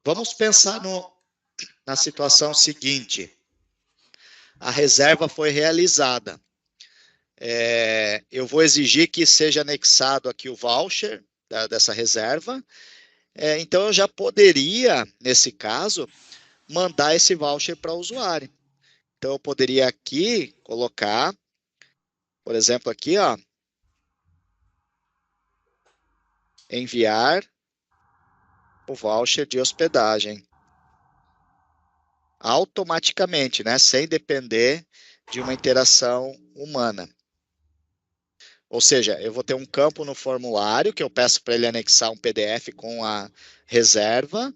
Vamos pensar na situação seguinte. A reserva foi realizada. Eu vou exigir que seja anexado aqui o voucher dessa reserva. Então, eu já poderia, nesse caso, mandar esse voucher para o usuário. Então, eu poderia aqui colocar, por exemplo, aqui, ó, enviar o voucher de hospedagem automaticamente, né, sem depender de uma interação humana. Ou seja, eu vou ter um campo no formulário que eu peço para ele anexar um PDF com a reserva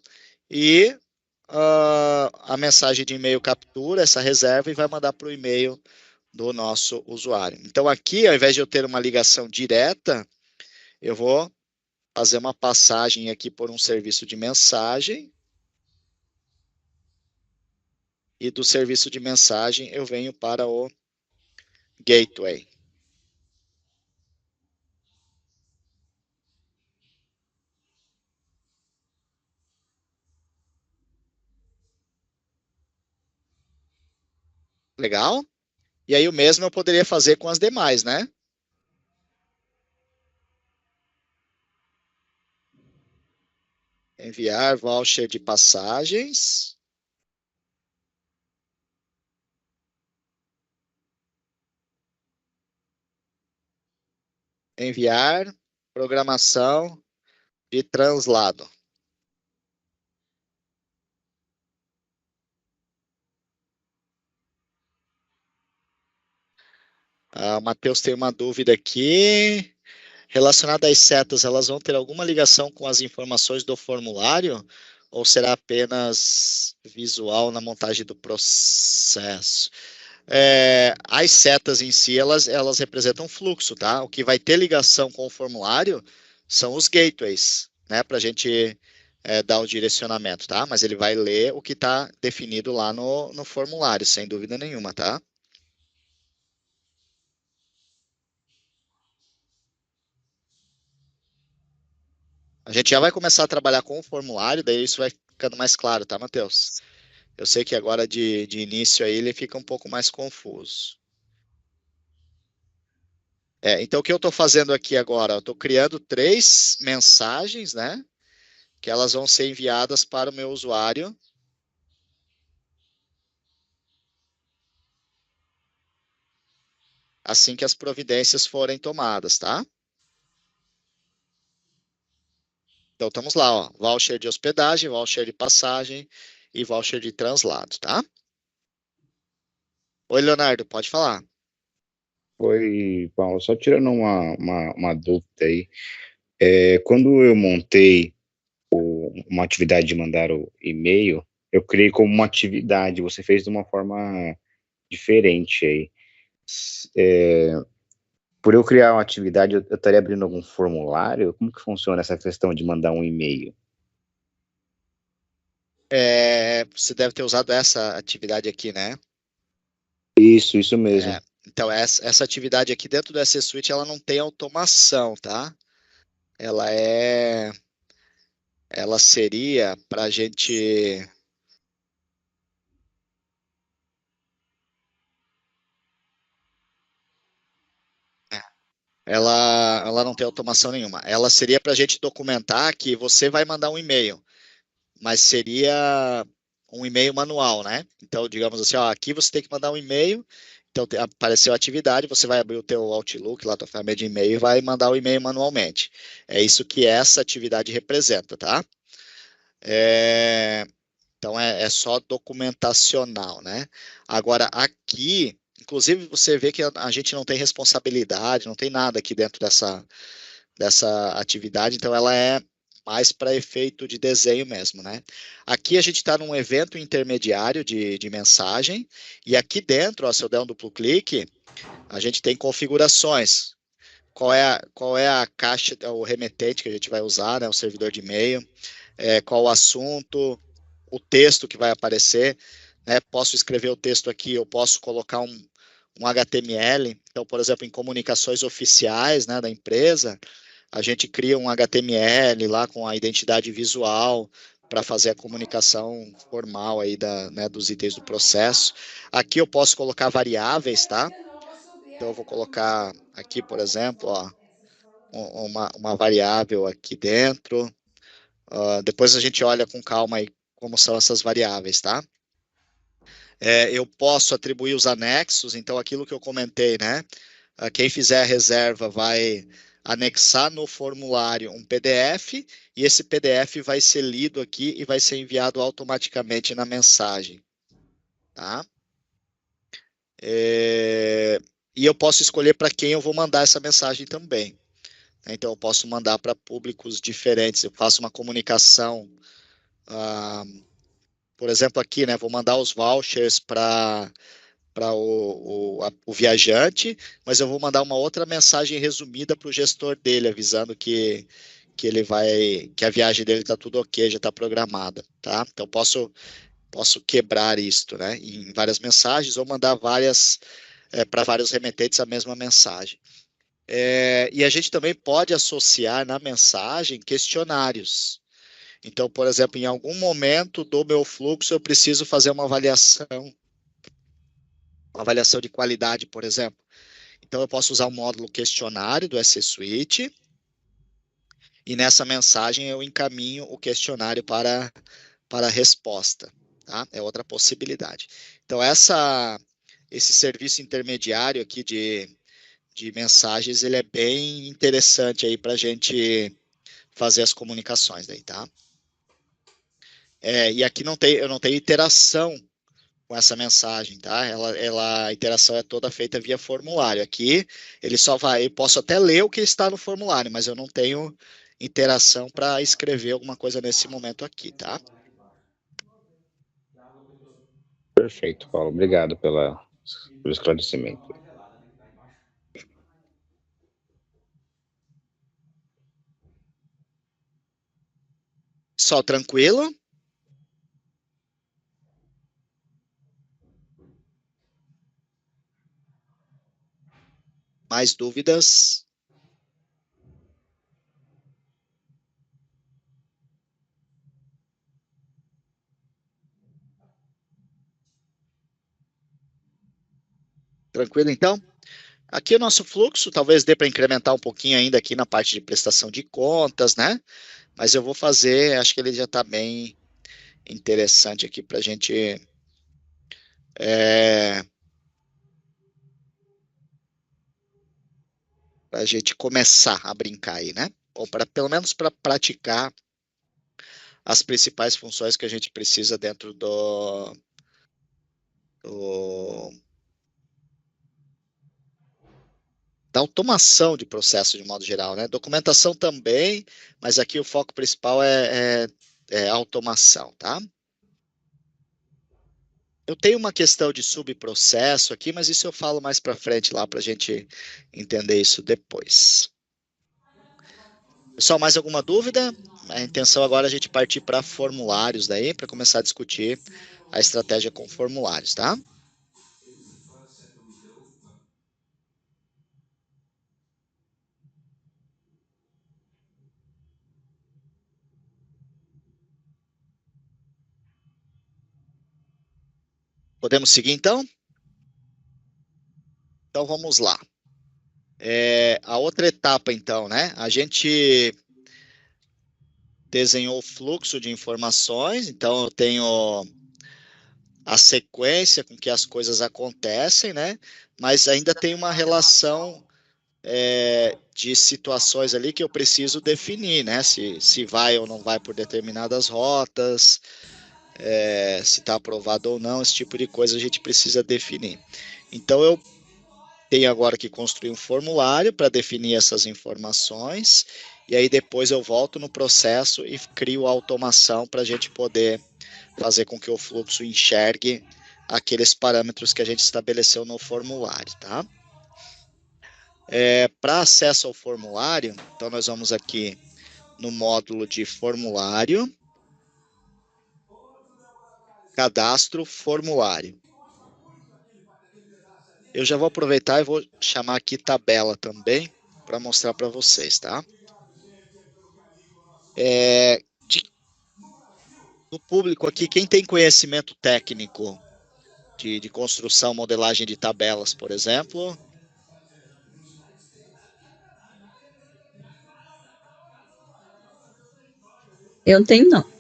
e a mensagem de e-mail captura essa reserva e vai mandar para o e-mail do nosso usuário. Então aqui, ao invés de eu ter uma ligação direta, eu vou fazer uma passagem aqui por um serviço de mensagem e do serviço de mensagem eu venho para o gateway. Legal? E aí o mesmo eu poderia fazer com as demais, né? Enviar voucher de passagens. Enviar programação de translado. O Matheus tem uma dúvida aqui. Relacionada às setas, elas vão ter alguma ligação com as informações do formulário? Ou será apenas visual na montagem do processo? As setas em si, elas representam fluxo, tá? O que vai ter ligação com o formulário são os gateways, né? Para a gente dar o direcionamento, tá? Mas ele vai ler o que está definido lá no formulário, sem dúvida nenhuma, tá? A gente já vai começar a trabalhar com o formulário, daí isso vai ficando mais claro, tá, Matheus? Eu sei que agora de início aí ele fica um pouco mais confuso. Então, o que eu estou fazendo aqui agora? Eu estou criando 3 mensagens, né? Que elas vão ser enviadas para o meu usuário. Assim que as providências forem tomadas, tá? Então, estamos lá, ó. Voucher de hospedagem, voucher de passagem e voucher de translado, tá? Oi, Leonardo, pode falar. Oi, Paulo, só tirando uma dúvida aí. Quando eu montei uma atividade de mandar o e-mail, eu criei como uma atividade, você fez de uma forma diferente aí. É, por eu criar uma atividade, eu estaria abrindo algum formulário? Como que funciona essa questão de mandar um e-mail? Você deve ter usado essa atividade aqui, né? Isso mesmo. Então, essa atividade aqui dentro do S Suite, ela não tem automação, tá? Ela ela seria para a gente. Ela não tem automação nenhuma. Ela seria para a gente documentar que você vai mandar um e-mail, mas seria um e-mail manual, né? Então, digamos assim, ó, aqui você tem que mandar um e-mail. Então, apareceu a atividade, você vai abrir o teu Outlook, lá, tua ferramenta de e-mail, e vai mandar o e-mail manualmente. É isso que essa atividade representa, tá? É, então, é só documentacional, né? Agora, aqui, inclusive, você vê que a gente não tem responsabilidade, não tem nada aqui dentro dessa atividade, então ela é mais para efeito de desenho mesmo, né? Aqui a gente está num evento intermediário de mensagem, e aqui dentro, ó, se eu der um duplo clique, a gente tem configurações. Qual é a caixa, o remetente que a gente vai usar, né? O servidor de e-mail, qual o assunto, o texto que vai aparecer, né? Posso escrever o texto aqui, eu posso colocar um HTML. Então, por exemplo, em comunicações oficiais, né, da empresa, a gente cria um HTML lá com a identidade visual para fazer a comunicação formal aí né, dos itens do processo. Aqui eu posso colocar variáveis, tá? Então eu vou colocar aqui, por exemplo, ó, uma variável aqui dentro. Depois a gente olha com calma aí como são essas variáveis, tá? Eu posso atribuir os anexos, então aquilo que eu comentei, né? Quem fizer a reserva vai anexar no formulário um PDF e esse PDF vai ser lido aqui e vai ser enviado automaticamente na mensagem, tá? E eu posso escolher para quem eu vou mandar essa mensagem também. Então, eu posso mandar para públicos diferentes. Eu faço uma comunicação, por exemplo, aqui, né? Vou mandar os vouchers para o viajante, mas eu vou mandar uma outra mensagem resumida para o gestor dele, avisando que a viagem dele está tudo ok, já está programada, tá? Então, posso quebrar isto, né? Em várias mensagens ou mandar para vários remetentes a mesma mensagem. E a gente também pode associar na mensagem questionários. Então, por exemplo, em algum momento do meu fluxo, eu preciso fazer uma avaliação de qualidade, por exemplo. Então, eu posso usar o módulo questionário do S Suite e nessa mensagem eu encaminho o questionário para a resposta. Tá? É outra possibilidade. Então, esse serviço intermediário aqui de mensagens, ele é bem interessante aí para a gente fazer as comunicações daí, tá? E aqui eu não tenho interação com essa mensagem, tá? A interação é toda feita via formulário. Aqui eu posso até ler o que está no formulário, mas eu não tenho interação para escrever alguma coisa nesse momento aqui, tá? Perfeito, Paulo. Obrigado pelo esclarecimento. Só tranquilo? Mais dúvidas? Tranquilo, então? Aqui o nosso fluxo, talvez dê para incrementar um pouquinho ainda aqui na parte de prestação de contas, né? Mas eu vou fazer, acho que ele já está bem interessante aqui para a gente começar a brincar aí, né? Ou pelo menos para praticar as principais funções que a gente precisa dentro do da automação de processo de modo geral, né? Documentação também, mas aqui o foco principal é automação, tá? Eu tenho uma questão de subprocesso aqui, mas isso eu falo mais para frente lá para a gente entender isso depois. Pessoal, mais alguma dúvida? A intenção agora é a gente partir para formulários daí, para começar a discutir a estratégia com formulários, tá? Podemos seguir então? Então vamos lá. A outra etapa então, né? A gente desenhou o fluxo de informações, então eu tenho a sequência com que as coisas acontecem, né? Mas ainda tem uma relação de situações ali que eu preciso definir, né? Se vai ou não vai por determinadas rotas, se está aprovado ou não, esse tipo de coisa a gente precisa definir. Então, eu tenho agora que construir um formulário para definir essas informações, e aí depois eu volto no processo e crio a automação para a gente poder fazer com que o fluxo enxergue aqueles parâmetros que a gente estabeleceu no formulário, tá? Para acesso ao formulário, então nós vamos aqui no módulo de formulário, cadastro formulário. Eu já vou aproveitar e vou chamar aqui tabela também para mostrar para vocês, tá? público aqui, quem tem conhecimento técnico de construção, modelagem de tabelas, por exemplo? Eu tenho, não.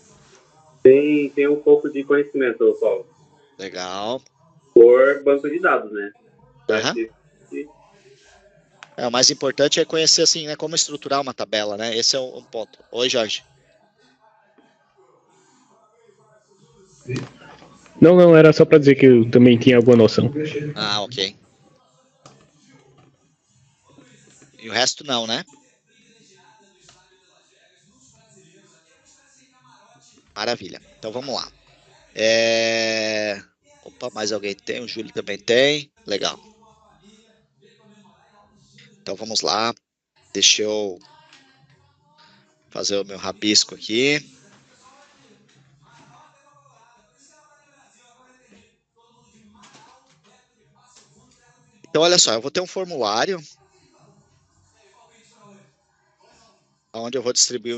Tem um pouco de conhecimento, Paulo. Legal. Por banco de dados, né? Uhum. O mais importante é conhecer assim, né, como estruturar uma tabela, né? Esse é um ponto. Oi, Jorge. Não, era só para dizer que eu também tinha alguma noção. Ah, ok. E o resto não, né? Maravilha. Então vamos lá. Opa, mais alguém tem? O Júlio também tem. Legal. Então vamos lá. Deixa eu fazer o meu rabisco aqui. Então, olha só, eu vou ter um formulário onde eu vou distribuir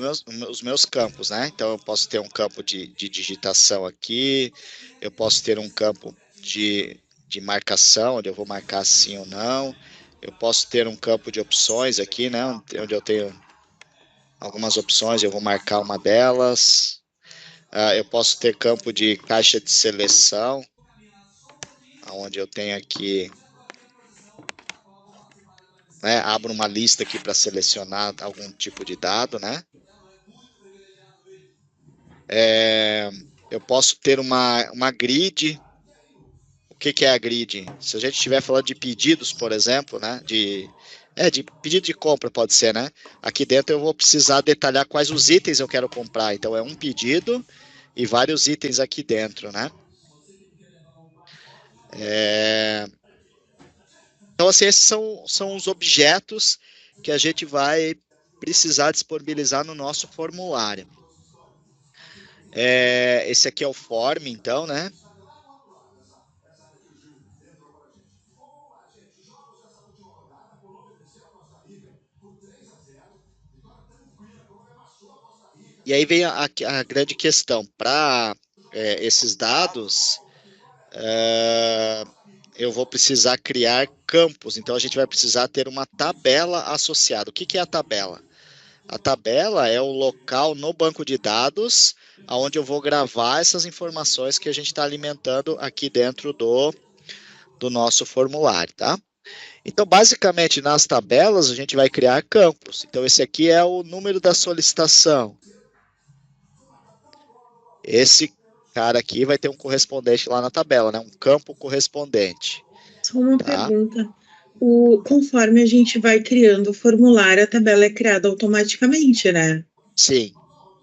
os meus campos, né? Então, eu posso ter um campo de digitação aqui, eu posso ter um campo de marcação, onde eu vou marcar sim ou não, eu posso ter um campo de opções aqui, né? Onde eu tenho algumas opções, eu vou marcar uma delas. Eu posso ter campo de caixa de seleção, onde eu tenho aqui, né? Abro uma lista aqui para selecionar algum tipo de dado, né? Eu posso ter uma grid. O que é a grid? Se a gente estiver falando de pedidos, por exemplo, né? De pedido de compra, pode ser, né? Aqui dentro eu vou precisar detalhar quais os itens eu quero comprar. Então, é um pedido e vários itens aqui dentro, né? Então, assim, esses são os objetos que a gente vai precisar disponibilizar no nosso formulário. Esse aqui é o form, então, né? E aí vem a grande questão. Para esses dados, eu vou precisar criar campos. Então, a gente vai precisar ter uma tabela associada. O que é a tabela? A tabela é o local no banco de dados onde eu vou gravar essas informações que a gente está alimentando aqui dentro do nosso formulário, tá? Então, basicamente, nas tabelas, a gente vai criar campos. Então, esse aqui é o número da solicitação. Esse cara aqui vai ter um correspondente lá na tabela, né? Um campo correspondente. Só uma pergunta. Conforme a gente vai criando o formulário, a tabela é criada automaticamente, né? Sim.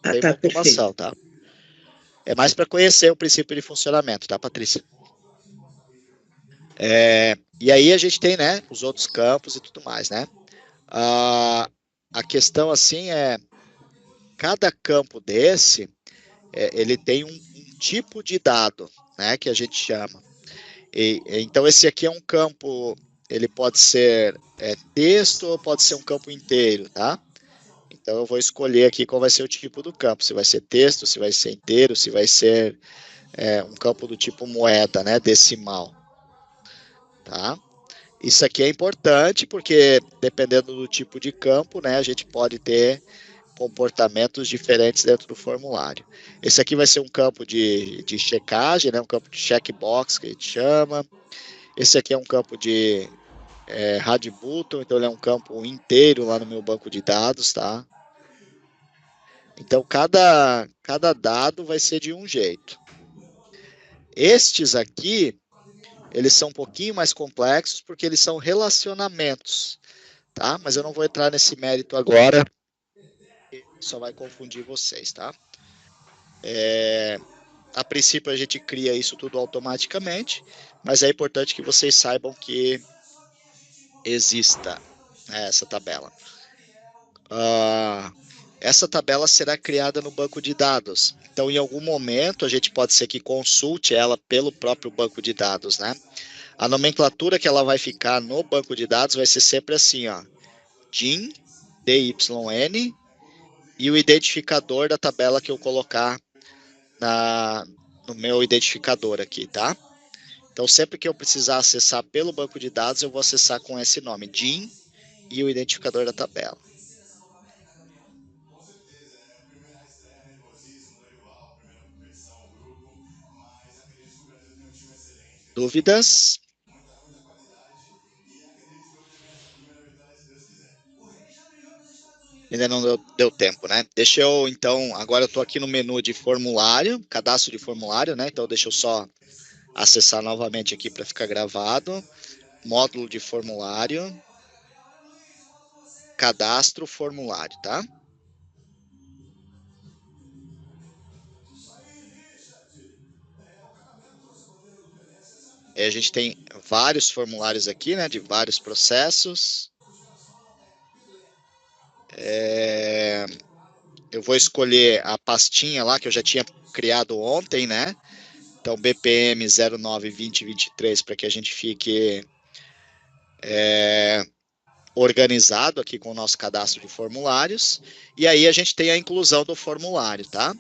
Ah, Tem tá, uma automação, perfeito. tá? É mais para conhecer o princípio de funcionamento, tá, Patrícia? E aí a gente tem, né, os outros campos e tudo mais, né? A questão, assim, cada campo desse, ele tem um tipo de dado, né, que a gente chama. Então, esse aqui é um campo, ele pode ser texto ou pode ser um campo inteiro, tá? Então, eu vou escolher aqui qual vai ser o tipo do campo, se vai ser texto, se vai ser inteiro, se vai ser um campo do tipo moeda, né, decimal, tá? Isso aqui é importante porque, dependendo do tipo de campo, né, a gente pode ter comportamentos diferentes dentro do formulário. Esse aqui vai ser um campo de checagem, né, um campo de checkbox, que a gente chama. Esse aqui é um campo de hard button, então ele é um campo inteiro lá no meu banco de dados, tá? Então, cada dado vai ser de um jeito. Estes aqui, eles são um pouquinho mais complexos porque eles são relacionamentos, tá? Mas eu não vou entrar nesse mérito agora, só vai confundir vocês, tá? A princípio a gente cria isso tudo automaticamente, mas é importante que vocês saibam que exista essa tabela. Essa tabela será criada no banco de dados. Então, em algum momento, a gente pode ser que consulte ela pelo próprio banco de dados, né? A nomenclatura que ela vai ficar no banco de dados vai ser sempre assim, ó. DIN, DYN, e o identificador da tabela que eu colocar no meu identificador aqui, tá? Então, sempre que eu precisar acessar pelo banco de dados, eu vou acessar com esse nome, DIN e o identificador da tabela. Dúvidas? Ainda não deu tempo, né? Deixa eu, então, agora eu estou aqui no menu de formulário, cadastro de formulário, né? Então, deixa eu só acessar novamente aqui para ficar gravado. Módulo de formulário. Cadastro formulário, tá? A gente tem vários formulários aqui, né? De vários processos. Eu vou escolher a pastinha lá que eu já tinha criado ontem, né? Então, BPM 092023, para que a gente fique organizado aqui com o nosso cadastro de formulários. E aí a gente tem a inclusão do formulário, tá?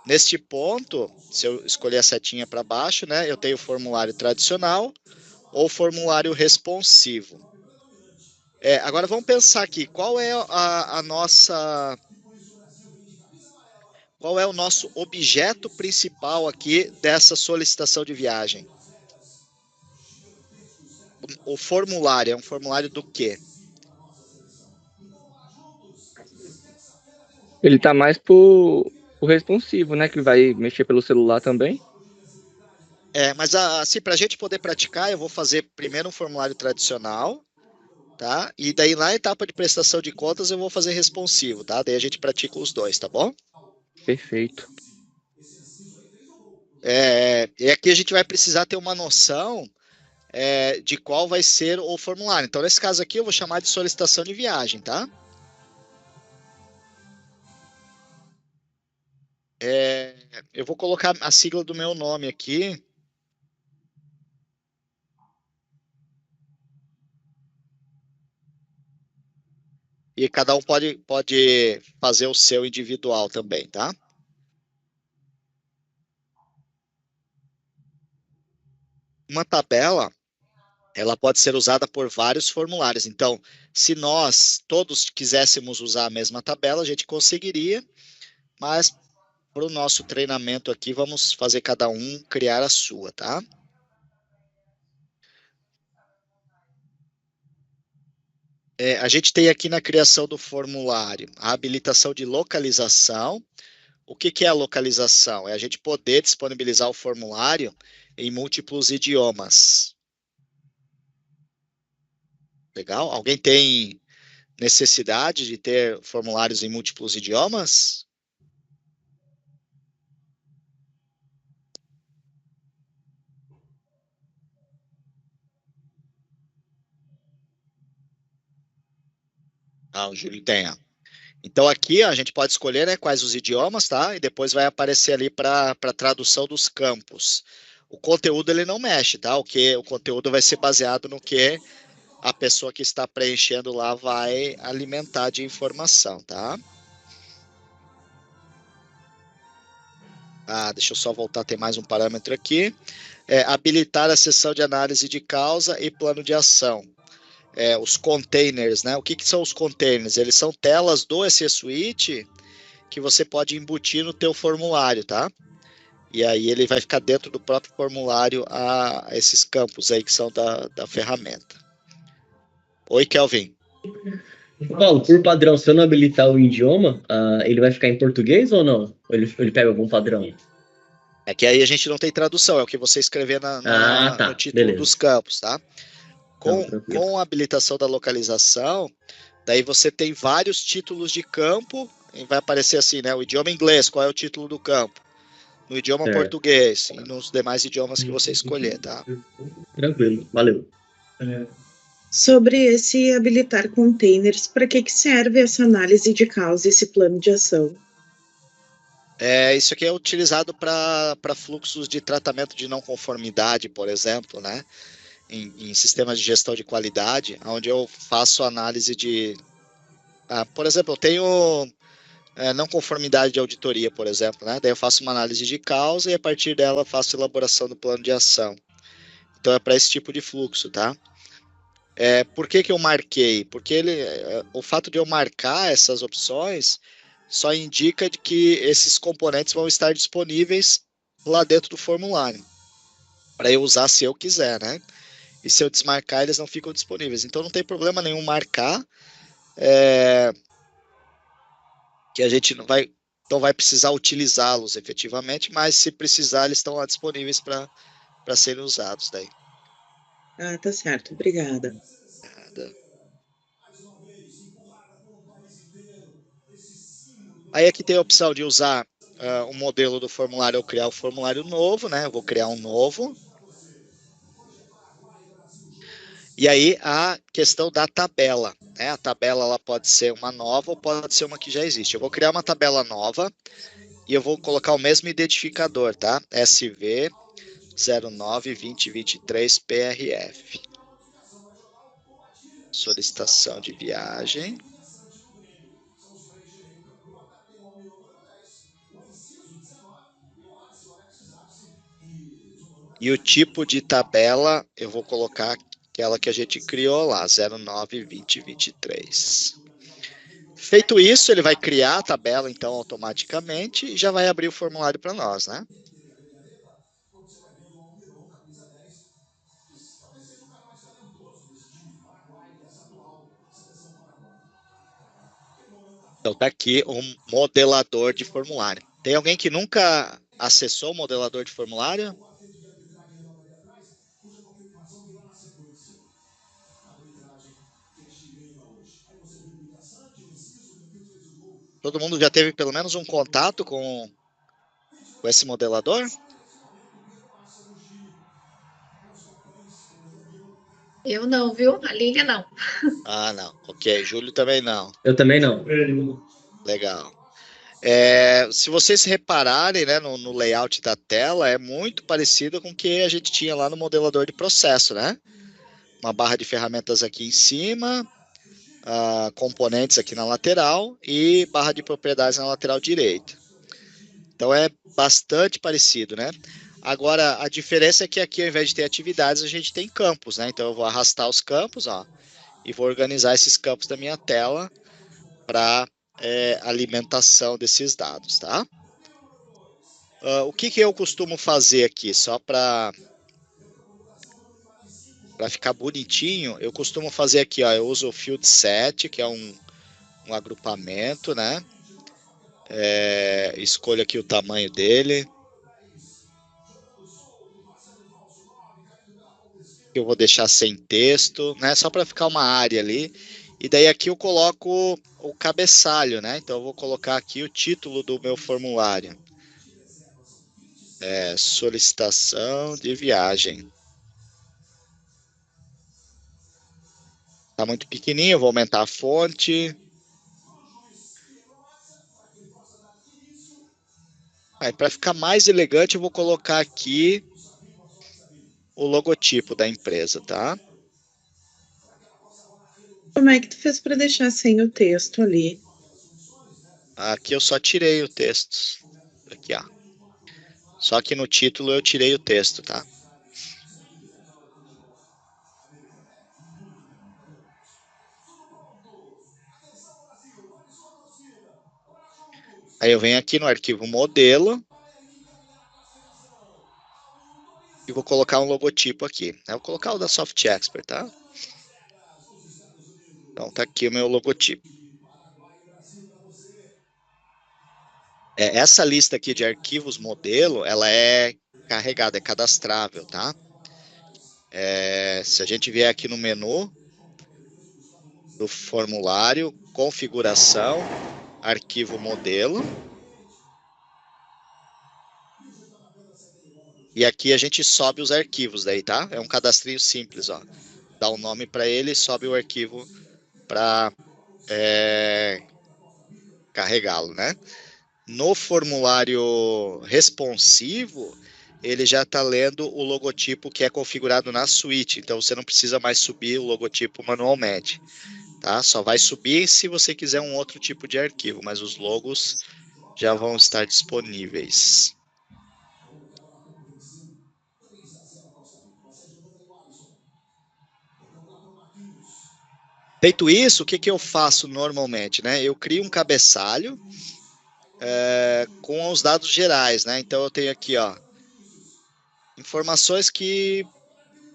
Neste ponto, se eu escolher a setinha para baixo, né? Eu tenho o formulário tradicional ou formulário responsivo. Agora vamos pensar aqui, qual é a nossa... Qual é o nosso objeto principal aqui dessa solicitação de viagem? O formulário é um formulário do quê? Ele tá mais pro responsivo, né? Que vai mexer pelo celular também. Mas assim, para a gente poder praticar, eu vou fazer primeiro um formulário tradicional, tá? E daí na etapa de prestação de contas eu vou fazer responsivo, tá? Daí a gente pratica os dois, tá bom? Perfeito. E aqui a gente vai precisar ter uma noção de qual vai ser o formulário. Então, nesse caso aqui, eu vou chamar de solicitação de viagem, tá? Eu vou colocar a sigla do meu nome aqui. E cada um pode fazer o seu individual também, tá? Uma tabela, ela pode ser usada por vários formulários. Então, se nós todos quiséssemos usar a mesma tabela, a gente conseguiria, mas para o nosso treinamento aqui, vamos fazer cada um criar a sua, tá? A gente tem aqui na criação do formulário a habilitação de localização. O que é a localização? É a gente poder disponibilizar o formulário em múltiplos idiomas. Legal? Alguém tem necessidade de ter formulários em múltiplos idiomas? O Júlio tem. Então aqui a gente pode escolher, né, quais os idiomas, tá? E depois vai aparecer ali para tradução dos campos. O conteúdo ele não mexe, tá? O conteúdo vai ser baseado no que a pessoa que está preenchendo lá vai alimentar de informação, tá? Deixa eu só voltar, tem mais um parâmetro aqui. Habilitar a seção de análise de causa e plano de ação. Os containers, né? O que são os containers? Eles são telas do EC Suite que você pode embutir no teu formulário, tá? E aí ele vai ficar dentro do próprio formulário esses campos aí que são da ferramenta. Oi, Kelvin. Paulo, por padrão, se eu não habilitar o idioma, ele vai ficar em português ou não? Ou ele pega algum padrão? É que aí a gente não tem tradução, é o que você escrever no título beleza. Dos campos, tá? Com a habilitação da localização, daí você tem vários títulos de campo, e vai aparecer assim, né? O idioma inglês, qual é o título do campo? No idioma português e nos demais idiomas que você escolher, tá? Tranquilo, valeu. Sobre esse habilitar containers, para que serve essa análise de causa, esse plano de ação? Isso aqui é utilizado para fluxos de tratamento de não conformidade, por exemplo, né? Em sistemas de gestão de qualidade, onde eu faço análise de... por exemplo, eu tenho não conformidade de auditoria, por exemplo, né? Daí eu faço uma análise de causa e a partir dela faço elaboração do plano de ação. Então é para esse tipo de fluxo, tá? Por que eu marquei? Porque o fato de eu marcar essas opções só indica de que esses componentes vão estar disponíveis lá dentro do formulário, para eu usar se eu quiser, né? E se eu desmarcar, eles não ficam disponíveis. Então não tem problema nenhum marcar, que a gente não vai precisar utilizá-los efetivamente, mas se precisar, eles estão lá disponíveis para serem usados daí. Ah, tá certo. Obrigada. Aí aqui tem a opção de usar o modelo do formulário ou criar o formulário novo, né? Eu vou criar um novo. E aí a questão da tabela, né? A tabela ela pode ser uma nova ou pode ser uma que já existe. Eu vou criar uma tabela nova e eu vou colocar o mesmo identificador, tá? SV 092023 PRF. Solicitação de viagem. E o tipo de tabela, eu vou colocar aquela que a gente criou lá, 092023. Feito isso, ele vai criar a tabela, então, automaticamente, e já vai abrir o formulário para nós, né? Então, tá aqui um modelador de formulário. Tem alguém que nunca acessou o modelador de formulário? Todo mundo já teve pelo menos um contato com esse modelador? Eu não, viu? A Lília não. Ah, não. Ok. Júlio também não. Eu também não. Legal. Se vocês repararem, né, no layout da tela, é muito parecido com o que a gente tinha lá no modelador de processo, né? Uma barra de ferramentas aqui em cima, componentes aqui na lateral e barra de propriedades na lateral direita. Então é bastante parecido, né? Agora, a diferença é que aqui, ao invés de ter atividades, a gente tem campos, né? Então eu vou arrastar os campos, ó, e vou organizar esses campos da minha tela para alimentação desses dados, tá? O que eu costumo fazer aqui, só para ficar bonitinho, eu costumo fazer aqui, ó, eu uso o field set, que é um agrupamento, né? Escolho aqui o tamanho dele. Eu vou deixar sem texto, né? Só para ficar uma área ali. E daí aqui eu coloco o cabeçalho, né? Então eu vou colocar aqui o título do meu formulário. Solicitação de viagem. Tá muito pequenininho, eu vou aumentar a fonte. Aí para ficar mais elegante, eu vou colocar aqui o logotipo da empresa, tá? Como é que tu fez para deixar sem o texto ali? Aqui eu só tirei o texto. Aqui, ó. Só que no título eu tirei o texto, tá? Aí eu venho aqui no arquivo modelo e vou colocar um logotipo aqui. Eu vou colocar o da Soft Expert, tá? Então tá aqui o meu logotipo. Essa lista aqui de arquivos modelo, ela é carregada, é cadastrável, tá? Se a gente vier aqui no menu do formulário, configuração, arquivo modelo. E aqui a gente sobe os arquivos daí, tá? É um cadastrinho simples, ó. Dá um nome para ele e sobe o arquivo para carregá-lo, né? No formulário responsivo, ele já está lendo o logotipo que é configurado na suíte, então você não precisa mais subir o logotipo manualmente. tá? Só vai subir se você quiser um outro tipo de arquivo, mas os logos já vão estar disponíveis. Feito isso, o que eu faço normalmente, né? Eu crio um cabeçalho com os dados gerais, né? Então eu tenho aqui, ó, informações que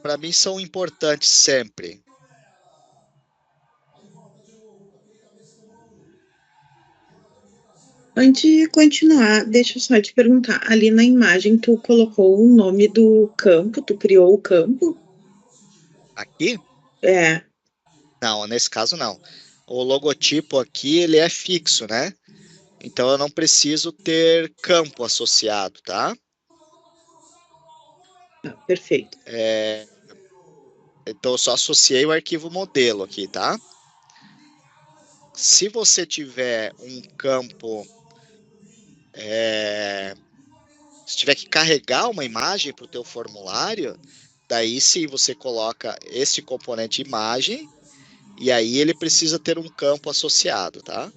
para mim são importantes sempre. Antes de continuar, deixa eu só te perguntar. Ali na imagem, tu colocou o nome do campo, tu criou o campo? Aqui? É. Não, nesse caso não. O logotipo aqui, ele é fixo, né? Então eu não preciso ter campo associado, tá? Perfeito. Então eu só associei o arquivo modelo aqui, tá? Se você tiver um campo, se tiver que carregar uma imagem para o teu formulário, daí sim você coloca este componente imagem e aí ele precisa ter um campo associado, tá?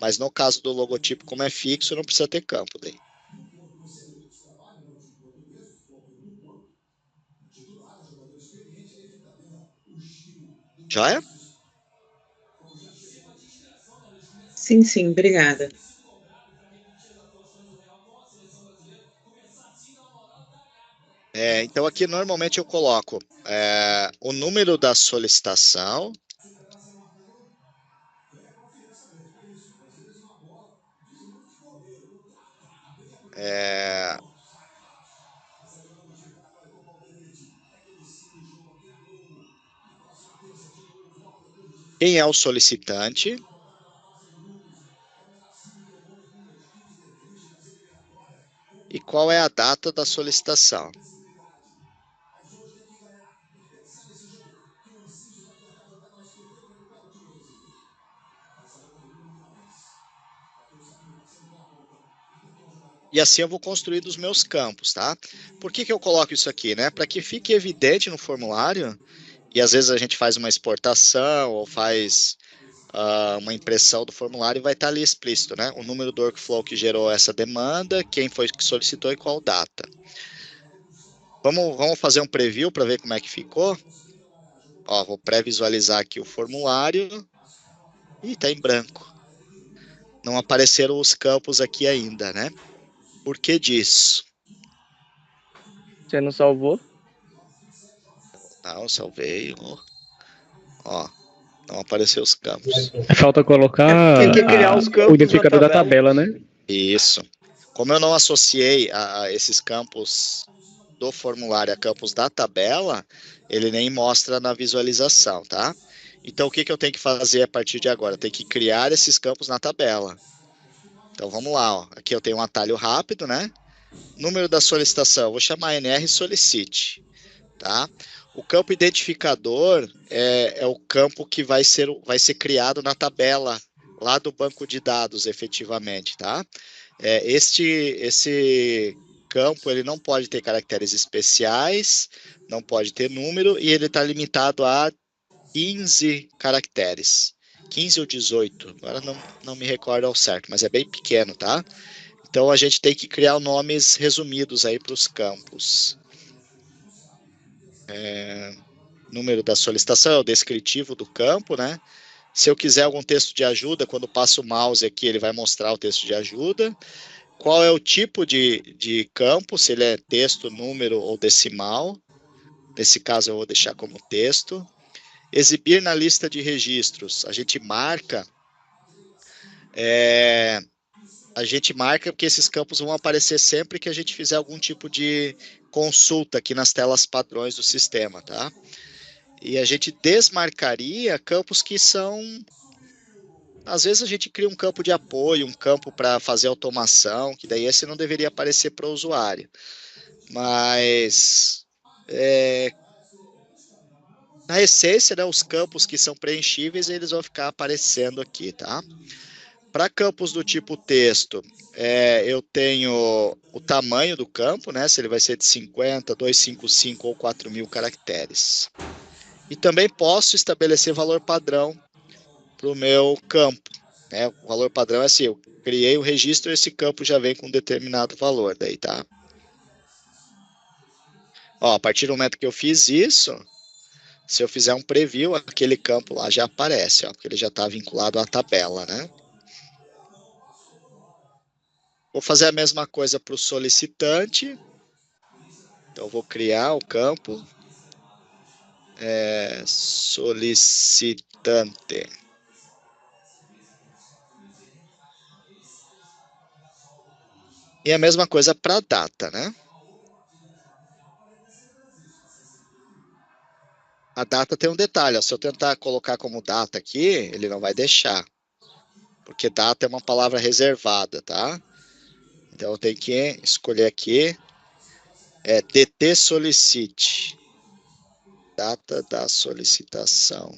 Mas no caso do logotipo, como é fixo, não precisa ter campo daí. Joia? Sim, sim, obrigada. Então aqui normalmente eu coloco o número da solicitação, quem é o solicitante, e qual é a data da solicitação. E assim eu vou construir os meus campos, tá? Por que eu coloco isso aqui, né? Para que fique evidente no formulário, e às vezes a gente faz uma exportação ou faz uma impressão do formulário e vai estar ali explícito, né? O número do workflow que gerou essa demanda, quem foi que solicitou e qual data. Vamos fazer um preview para ver como é que ficou? Ó, vou pré-visualizar aqui o formulário e está em branco. Não apareceram os campos aqui ainda, né? Por que disso? Você não salvou? Não, salvei. Ó, não apareceu os campos. Falta colocar Tem que criar os campos o identificador na da tabela, né? Isso. Como eu não associei a esses campos do formulário a campos da tabela, ele nem mostra na visualização, tá? Então, o que eu tenho que fazer a partir de agora? Eu tenho que criar esses campos na tabela. Então, vamos lá. Ó. Aqui eu tenho um atalho rápido, né? Número da solicitação, vou chamar NR Solicite, tá? O campo identificador é o campo que vai ser criado na tabela lá do banco de dados, efetivamente, tá? Esse campo ele não pode ter caracteres especiais, não pode ter número e ele está limitado a 15 caracteres, 15 ou 18, agora não me recordo ao certo, mas é bem pequeno, tá? Então a gente tem que criar nomes resumidos aí para os campos. Número da solicitação é o descritivo do campo, né? Se eu quiser algum texto de ajuda, quando passo o mouse aqui, ele vai mostrar o texto de ajuda. Qual é o tipo de campo, se ele é texto, número ou decimal. Nesse caso, eu vou deixar como texto. Exibir na lista de registros. A gente marca porque esses campos vão aparecer sempre que a gente fizer algum tipo de consulta aqui nas telas padrões do sistema, tá? E a gente desmarcaria campos que são... Às vezes a gente cria um campo de apoio, um campo para fazer automação, que daí esse não deveria aparecer para o usuário. Mas, na essência, né, os campos que são preenchíveis, eles vão ficar aparecendo aqui, tá? Para campos do tipo texto, eu tenho o tamanho do campo, né? Se ele vai ser de 50, 255 ou 4.000 caracteres. E também posso estabelecer valor padrão para o meu campo, né? O valor padrão é assim, eu criei o registro, esse campo já vem com um determinado valor daí, tá? Ó, a partir do momento que eu fiz isso, se eu fizer um preview, aquele campo lá já aparece, ó, porque ele já está vinculado à tabela, né? Vou fazer a mesma coisa para o solicitante. Então, eu vou criar o campo solicitante. E a mesma coisa para a data, né? A data tem um detalhe, ó, se eu tentar colocar como data aqui, ele não vai deixar. Porque data é uma palavra reservada, tá? Então, eu tenho que escolher aqui, DT solicite. Data da solicitação.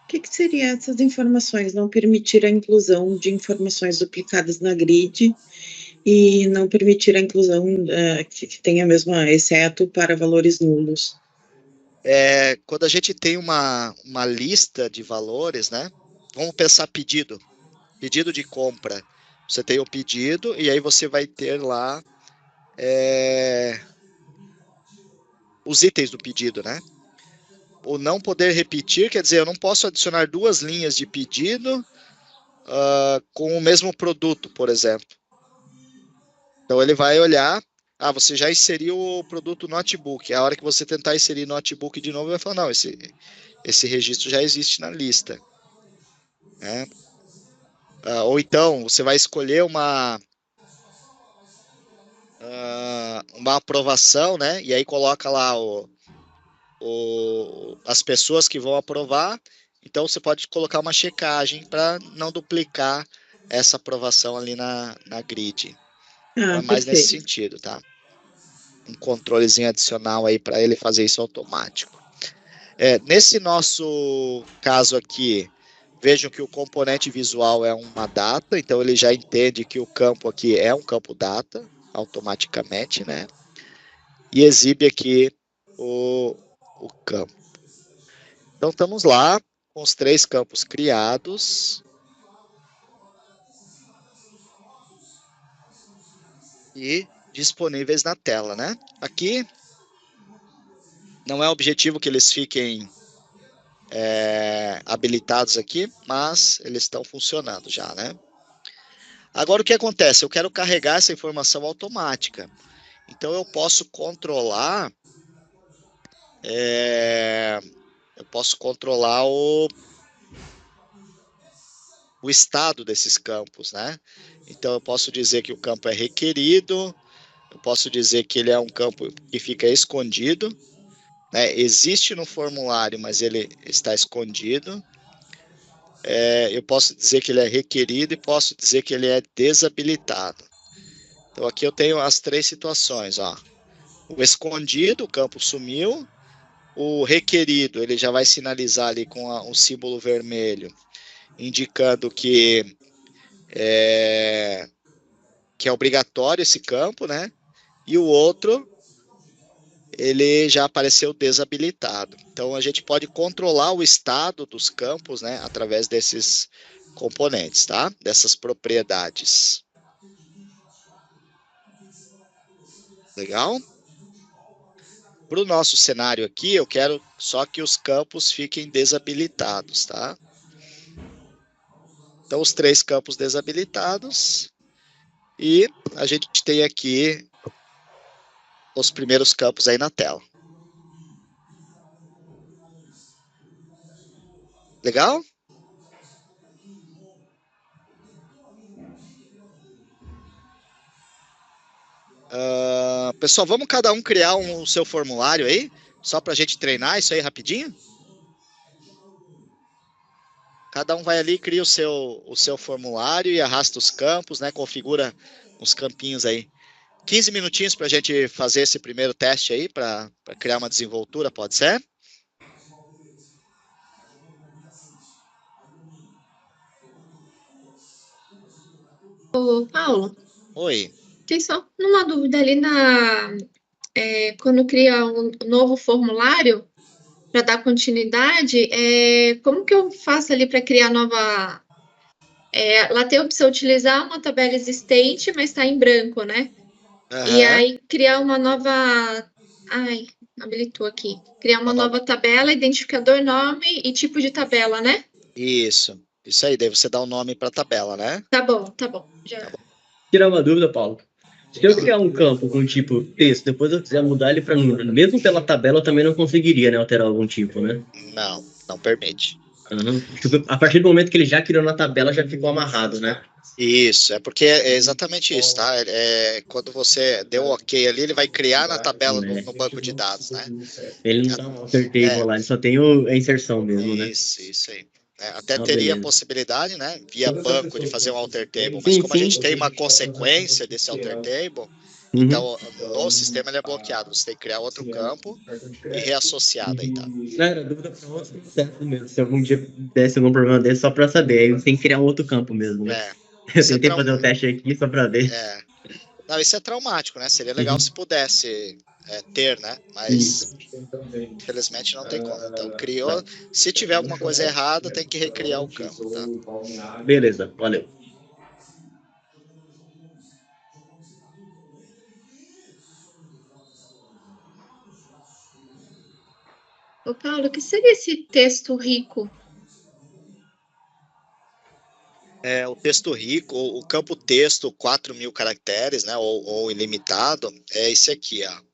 O que seria essas informações? Não permitir a inclusão de informações duplicadas na grid e não permitir a inclusão que tenha mesmo, exceto para valores nulos. Quando a gente tem uma lista de valores, né? Vamos pensar pedido de compra. Você tem o pedido e aí você vai ter lá os itens do pedido, né? O não poder repetir, quer dizer, eu não posso adicionar duas linhas de pedido com o mesmo produto, por exemplo. Então ele vai olhar, você já inseriu o produto notebook. A hora que você tentar inserir notebook de novo, ele vai falar, não, esse registro já existe na lista. Né? Ou então, você vai escolher uma aprovação, né? E aí coloca lá as pessoas que vão aprovar. Então, você pode colocar uma checagem para não duplicar essa aprovação ali na grid. Então, é mais nesse sentido, tá? Um controlezinho adicional aí para ele fazer isso automático. Nesse nosso caso aqui, vejam que o componente visual é uma data, então ele já entende que o campo aqui é um campo data, automaticamente, né? E exibe aqui o campo. Então, estamos lá com os 3 campos criados. E disponíveis na tela, né? Aqui, não é objetivo que eles fiquem habilitados aqui, mas eles estão funcionando já, né? Agora, o que acontece? Eu quero carregar essa informação automática. Então, eu posso controlar o estado desses campos, né? Então, eu posso dizer que o campo é requerido, eu posso dizer que ele é um campo que fica escondido, né? Existe no formulário, mas ele está escondido. Eu posso dizer que ele é requerido e posso dizer que ele é desabilitado. Então, aqui eu tenho as 3 situações, ó. O escondido, o campo sumiu. O requerido, ele já vai sinalizar ali com um símbolo vermelho, indicando que é obrigatório esse campo, né? E o outro, ele já apareceu desabilitado. Então, a gente pode controlar o estado dos campos, né? Através desses componentes, tá? Dessas propriedades. Legal? Para o nosso cenário aqui, eu quero só que os campos fiquem desabilitados, tá? Então, os 3 campos desabilitados. E a gente tem aqui os primeiros campos aí na tela. Legal? Pessoal, vamos cada um criar o seu formulário aí, só para a gente treinar isso aí rapidinho? Cada um vai ali, cria o seu formulário e arrasta os campos, né? Configura os campinhos aí. 15 minutinhos para a gente fazer esse primeiro teste aí, para criar uma desenvoltura, pode ser? Ô, Paulo, Oi. tem só uma dúvida ali quando cria um novo formulário, para dar continuidade, como que eu faço ali para criar nova... lá tem a opção utilizar uma tabela existente, mas está em branco, né? E Aham. aí criar uma nova... Ai, habilitou aqui. Criar uma nova tabela, identificador, nome e tipo de tabela, né? Isso aí, daí você dá um nome para a tabela, né? Tá bom. Já. Tá bom. Tirar uma dúvida, Paulo. Se eu criar um campo com tipo texto, depois eu quiser mudar ele para número, mesmo pela tabela eu também não conseguiria, né, alterar algum tipo, né? Não permite. Tipo, a partir do momento que ele já criou na tabela, já ficou amarrado, né? Isso, porque é exatamente isso, tá? Quando você deu ok ali, ele vai criar na tabela no banco de dados, né? Ele não dá um alter table lá, ele só tem a inserção mesmo, né? Isso aí. Até teria a possibilidade, né, via banco, de fazer um alter table, mas Sim, como a sim. gente tem uma consequência desse alter table, então no sistema ele é bloqueado. Você tem que criar outro campo e reassociar daí, tá? Não, era dúvida para outro processo mesmo. Se algum dia desse algum problema desse, só para saber. Aí você tem que criar um outro campo mesmo, né? Eu tentei fazer o teste aqui só para ver. Não, isso é traumático, né? Seria legal se pudesse ter, né? Mas infelizmente não tem como. Então criou. Se tiver alguma coisa errada, tem que recriar o campo, tá? Beleza, valeu. Ô, Paulo, o que seria esse texto rico? O texto rico, o campo texto 4.000 caracteres, né? Ou ilimitado, é esse aqui, ó.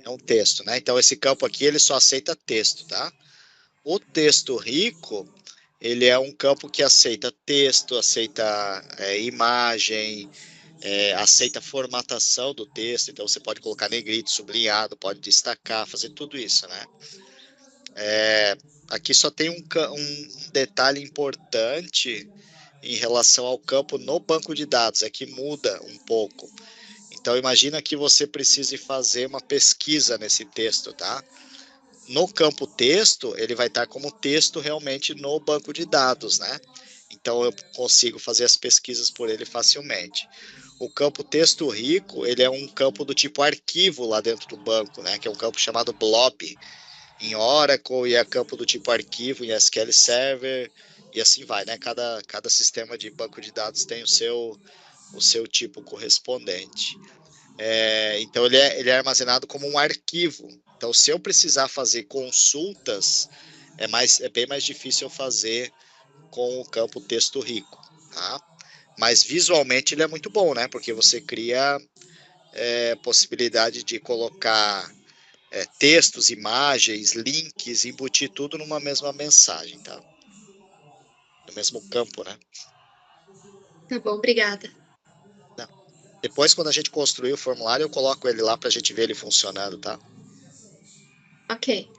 É um texto, né? Então esse campo aqui ele só aceita texto, tá? O texto rico, ele é um campo que aceita texto, aceita imagem, aceita formatação do texto. Então você pode colocar negrito, sublinhado, pode destacar, fazer tudo isso, né? Aqui só tem um detalhe importante em relação ao campo no banco de dados, é que muda um pouco. Então imagina que você precise fazer uma pesquisa nesse texto, tá? No campo texto, ele vai estar como texto realmente no banco de dados, né? Então eu consigo fazer as pesquisas por ele facilmente. O campo texto rico, ele é um campo do tipo arquivo lá dentro do banco, né? Que é um campo chamado blob em Oracle, e é campo do tipo arquivo em SQL Server, e assim vai, né? Cada sistema de banco de dados tem o seu tipo correspondente. Então ele é armazenado como um arquivo. Então, se eu precisar fazer consultas, é bem mais difícil eu fazer com o campo texto rico, tá? Mas visualmente ele é muito bom, né? Porque você cria possibilidade de colocar textos, imagens, links, embutir tudo numa mesma mensagem, tá? No mesmo campo, né? Tá bom, obrigada. Depois, quando a gente construir o formulário, eu coloco ele lá para a gente ver ele funcionando, tá? Ok.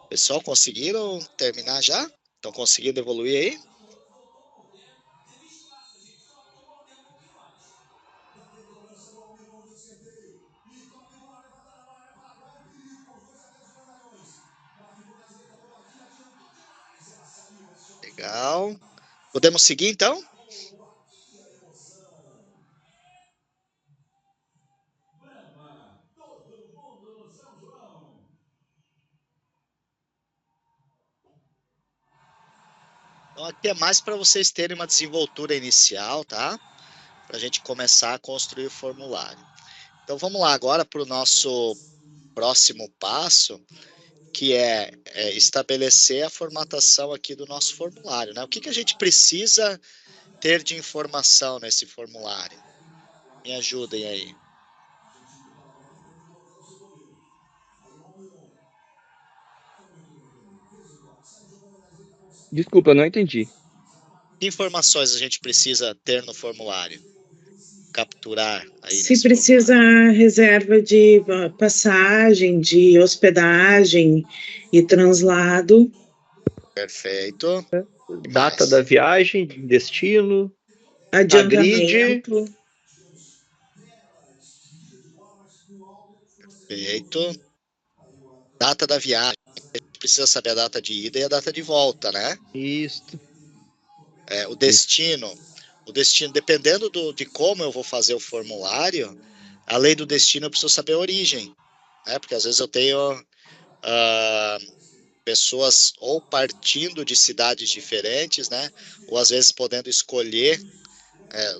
Pessoal, conseguiram terminar já? Estão conseguindo evoluir aí? Legal. Podemos seguir, então? Então, aqui é mais para vocês terem uma desenvoltura inicial, tá? Para a gente começar a construir o formulário. Então, vamos lá agora para o nosso próximo passo, que é estabelecer a formatação aqui do nosso formulário, né? O que a gente precisa ter de informação nesse formulário? Me ajudem aí. Desculpa, eu não entendi. Que informações a gente precisa ter no formulário? Capturar aí Se nesse precisa reserva de passagem, de hospedagem e translado. Perfeito. Data da viagem, destino, a grid. Adiantamento. Perfeito. Data da viagem. A gente precisa saber a data de ida e a data de volta, né? Isso. O destino. O destino, dependendo de como eu vou fazer o formulário, além do destino, eu preciso saber a origem. Né? Porque às vezes eu tenho pessoas ou partindo de cidades diferentes, né? Ou às vezes podendo escolher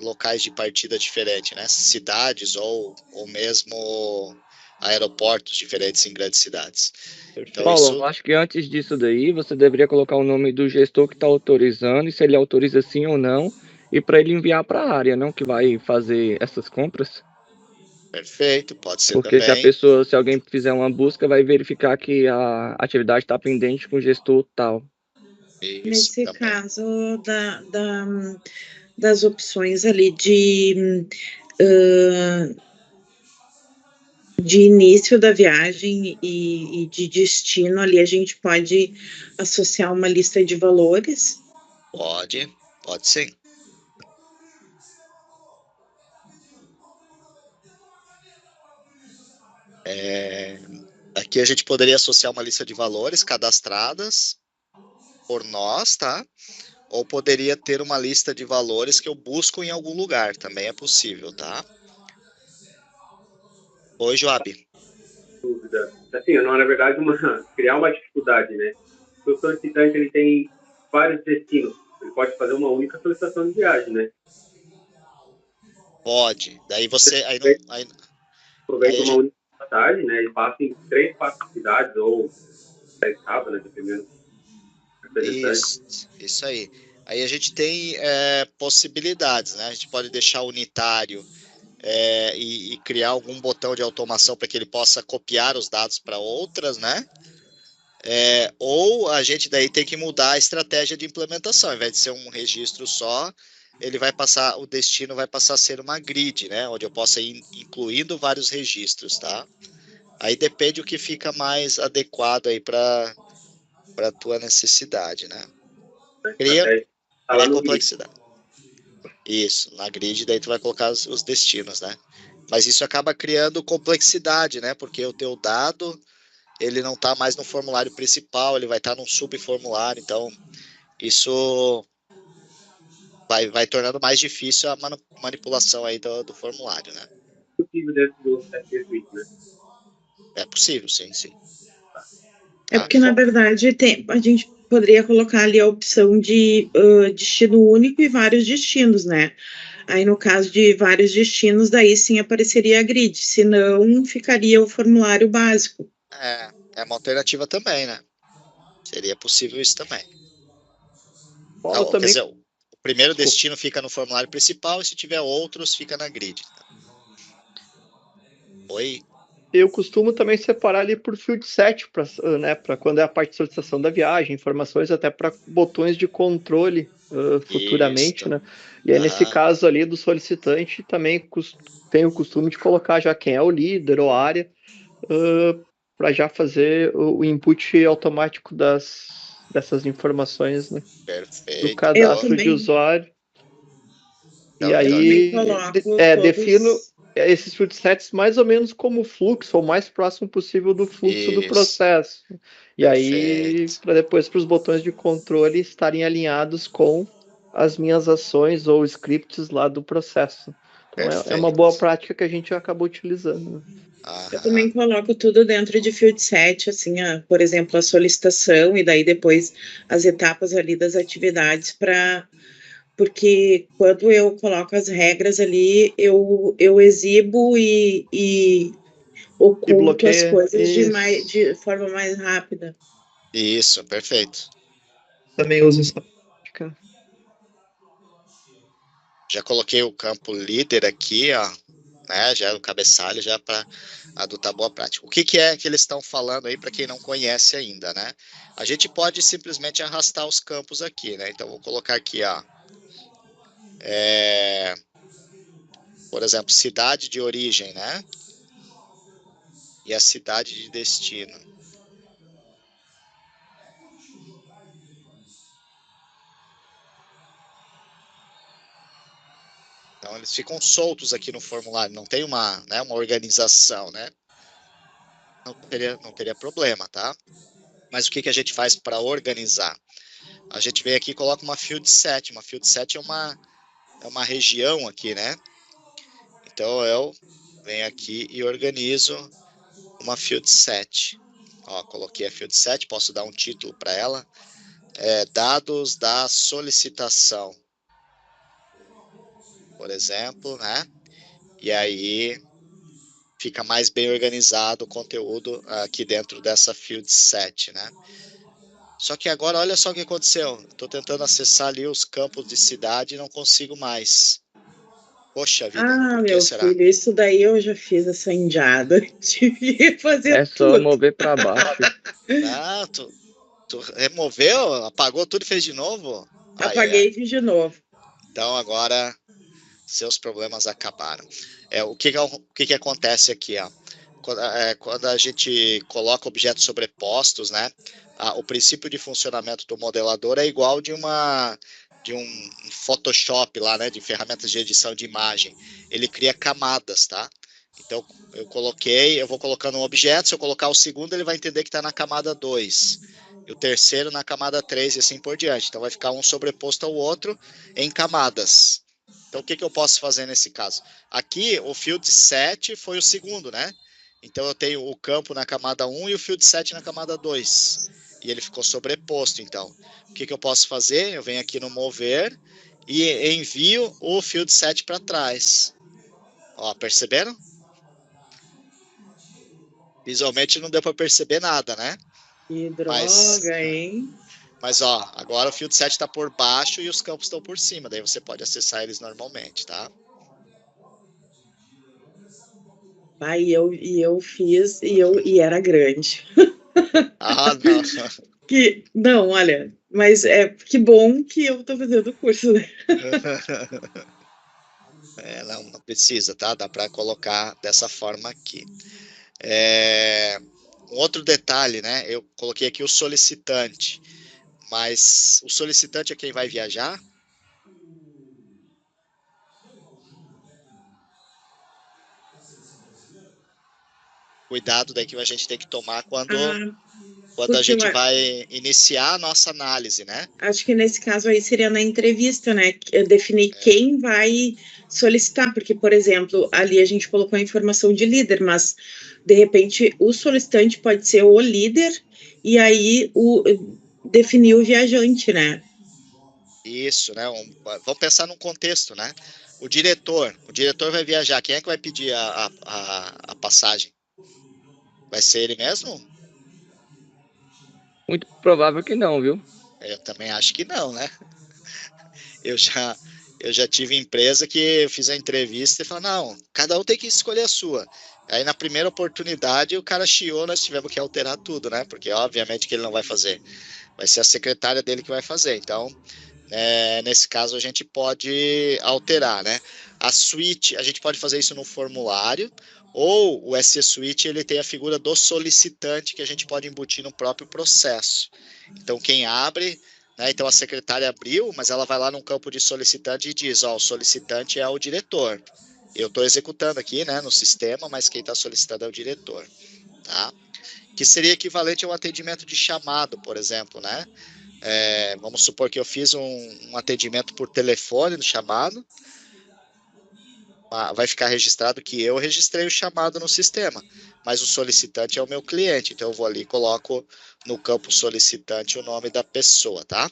locais de partida diferentes, né? Cidades ou mesmo aeroportos diferentes em grandes cidades. Então, Paulo, eu acho que antes disso daí, você deveria colocar o nome do gestor que está autorizando, e se ele autoriza sim ou não, e para ele enviar para a área, não que vai fazer essas compras. Perfeito, pode ser Porque também. se alguém fizer uma busca, vai verificar que a atividade está pendente com o gestor tal. Isso, nesse também. caso das opções ali de início da viagem e de destino, ali a gente pode associar uma lista de valores? Pode sim. Aqui a gente poderia associar uma lista de valores cadastradas por nós, tá? Ou poderia ter uma lista de valores que eu busco em algum lugar, também é possível, tá? Oi, Joab. Dúvida. Assim, não é, na verdade, criar uma dificuldade, né? O solicitante, ele tem vários destinos. Ele pode fazer uma única solicitação de viagem, né? Pode. Daí você... Aproveita uma única passagem, né? E passa em 3, 4 cidades ou 10 estados, né? Dependendo. Isso aí. Aí a gente tem possibilidades, né? A gente pode deixar unitário e criar algum botão de automação para que ele possa copiar os dados para outras, né? Ou a gente daí tem que mudar a estratégia de implementação. Ao invés de ser um registro só, o destino vai passar a ser uma grid, né? Onde eu possa ir incluindo vários registros, tá? Aí depende o que fica mais adequado aí para a tua necessidade, né? Cria complexidade. Isso, na grid daí tu vai colocar os destinos, né? Mas isso acaba criando complexidade, né? Porque o teu dado, ele não está mais no formulário principal, ele vai estar num subformulário, então isso vai tornando mais difícil a manipulação aí do formulário, né? É possível dentro do SC Suite, né? É possível, sim. É porque, na verdade, a gente poderia colocar ali a opção de destino único e vários destinos, né? Aí, no caso de vários destinos, daí sim apareceria a grid, senão ficaria o formulário básico. É uma alternativa também, né? Seria possível isso também. Paulo, Quer dizer, o primeiro destino fica no formulário principal e se tiver outros, fica na grid. Oi? Eu costumo também separar ali por field set, para quando é a parte de solicitação da viagem, informações até para botões de controle futuramente, né? E aí, nesse caso ali do solicitante, também tem o costume de colocar já quem é o líder ou área, para já fazer o input automático dessas informações, né? Perfeito. Do cadastro de usuário. Então, e aí, defino esses field sets mais ou menos como fluxo, ou mais próximo possível do fluxo do processo. E aí, para depois, para os botões de controle estarem alinhados com as minhas ações ou scripts lá do processo. Então, é uma boa prática que a gente acabou utilizando. Eu também coloco tudo dentro de field set, assim, por exemplo, a solicitação e daí depois as etapas ali das atividades porque quando eu coloco as regras ali, eu exibo e oculto as coisas de forma mais rápida. Isso, perfeito. Também uso essa prática. Já coloquei o campo líder aqui, ó. né? Já é o cabeçalho, já para adotar boa prática. O que é que eles estão falando aí para quem não conhece ainda, né? A gente pode simplesmente arrastar os campos aqui, né? Então, vou colocar aqui, ó. Por exemplo, cidade de origem, né? E a cidade de destino. Então, eles ficam soltos aqui no formulário, não tem uma organização, né? Não teria problema, tá? Mas o que a gente faz para organizar? A gente vem aqui e coloca uma field set. Uma field set é uma região aqui, né? Então, eu venho aqui e organizo uma field set. Ó, coloquei a field set, posso dar um título para ela. Dados da solicitação, por exemplo, né? E aí fica mais bem organizado o conteúdo aqui dentro dessa field set, né? Só que agora, olha só o que aconteceu. Estou tentando acessar ali os campos de cidade e não consigo mais. Poxa vida, por que meu será? filho, isso daí eu já fiz essa indiada. Tive que fazer É só mover para baixo. Ah, tu removeu, apagou tudo e fez de novo? Apaguei e fiz de novo. Então agora seus problemas acabaram. O que acontece aqui, ó? Quando a gente coloca objetos sobrepostos, né? O princípio de funcionamento do modelador é igual de um Photoshop lá, né? De ferramentas de edição de imagem. Ele cria camadas, tá? Então, eu vou colocando um objeto, se eu colocar o segundo, ele vai entender que está na camada 2. E o terceiro na camada 3 e assim por diante. Então, vai ficar um sobreposto ao outro em camadas. Então, o que eu posso fazer nesse caso? Aqui, o field set foi o segundo, né? Então, eu tenho o campo na camada 1 e o field set na camada 2. E ele ficou sobreposto, então. O que eu posso fazer? Eu venho aqui no mover e envio o field set para trás. Ó, perceberam? Visualmente não deu para perceber nada, né? Que droga, hein? Mas, ó, agora o field set está por baixo e os campos estão por cima. Daí você pode acessar eles normalmente, tá? Eu fiz e era grande. Ah, não. Não, olha, mas que bom que eu tô fazendo o curso, né? Não precisa, tá? Dá para colocar dessa forma aqui. Um outro detalhe, né? Eu coloquei aqui o solicitante, mas o solicitante é quem vai viajar? Cuidado daí que a gente tem que tomar quando a gente vai iniciar a nossa análise, né? Acho que nesse caso aí seria na entrevista, né? Definir quem vai solicitar, porque, por exemplo, ali a gente colocou a informação de líder, mas, de repente, o solicitante pode ser o líder e aí definir o viajante, né? Isso, né? Vamos pensar num contexto, né? O diretor vai viajar, quem é que vai pedir a passagem? Vai ser ele mesmo? Muito provável que não, viu? Eu também acho que não, né? Eu já tive empresa que eu fiz a entrevista e falei, não, cada um tem que escolher a sua. Aí na primeira oportunidade o cara chiou, nós tivemos que alterar tudo, né? Porque obviamente que ele não vai fazer. Vai ser a secretária dele que vai fazer. Então, nesse caso a gente pode alterar, né? A suíte, a gente pode fazer isso no formulário, ou o SC Suite, ele tem a figura do solicitante que a gente pode embutir no próprio processo. Então, quem abre, né, então a secretária abriu, mas ela vai lá no campo de solicitante e diz, ó, o solicitante é o diretor. Eu estou executando aqui, né, no sistema, mas quem está solicitando é o diretor, tá? Que seria equivalente a um atendimento de chamado, por exemplo, né? Vamos supor que eu fiz um atendimento por telefone no chamado, vai ficar registrado que eu registrei o chamado no sistema, mas o solicitante é o meu cliente, então eu vou ali e coloco no campo solicitante o nome da pessoa, tá?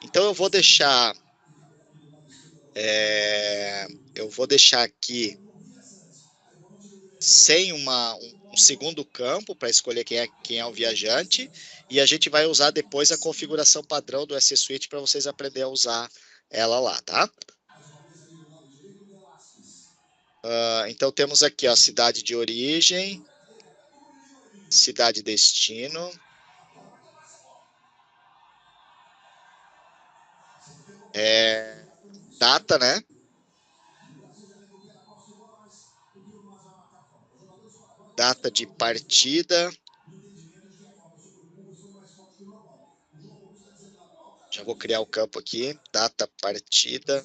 Então eu vou deixar aqui sem um segundo campo para escolher quem é o viajante, e a gente vai usar depois a configuração padrão do SC Suite para vocês aprenderem a usar ela lá, tá? Então temos aqui a cidade de origem, cidade destino, data, né? Data de partida. Já vou criar o campo aqui, data partida.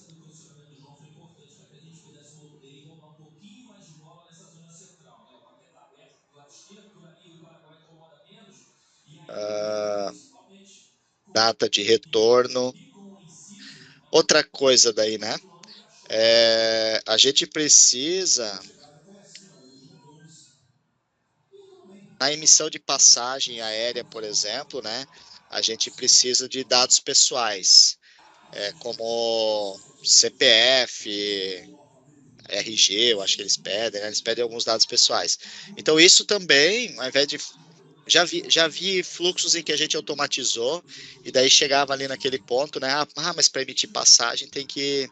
Data de retorno. Outra coisa daí, né? A gente precisa, na emissão de passagem aérea, por exemplo, né? A gente precisa de dados pessoais, como CPF, RG, eu acho que eles pedem, né? Eles pedem alguns dados pessoais. Então, isso também, ao invés de... Já vi fluxos em que a gente automatizou, e daí chegava ali naquele ponto, né? Mas para emitir passagem tem que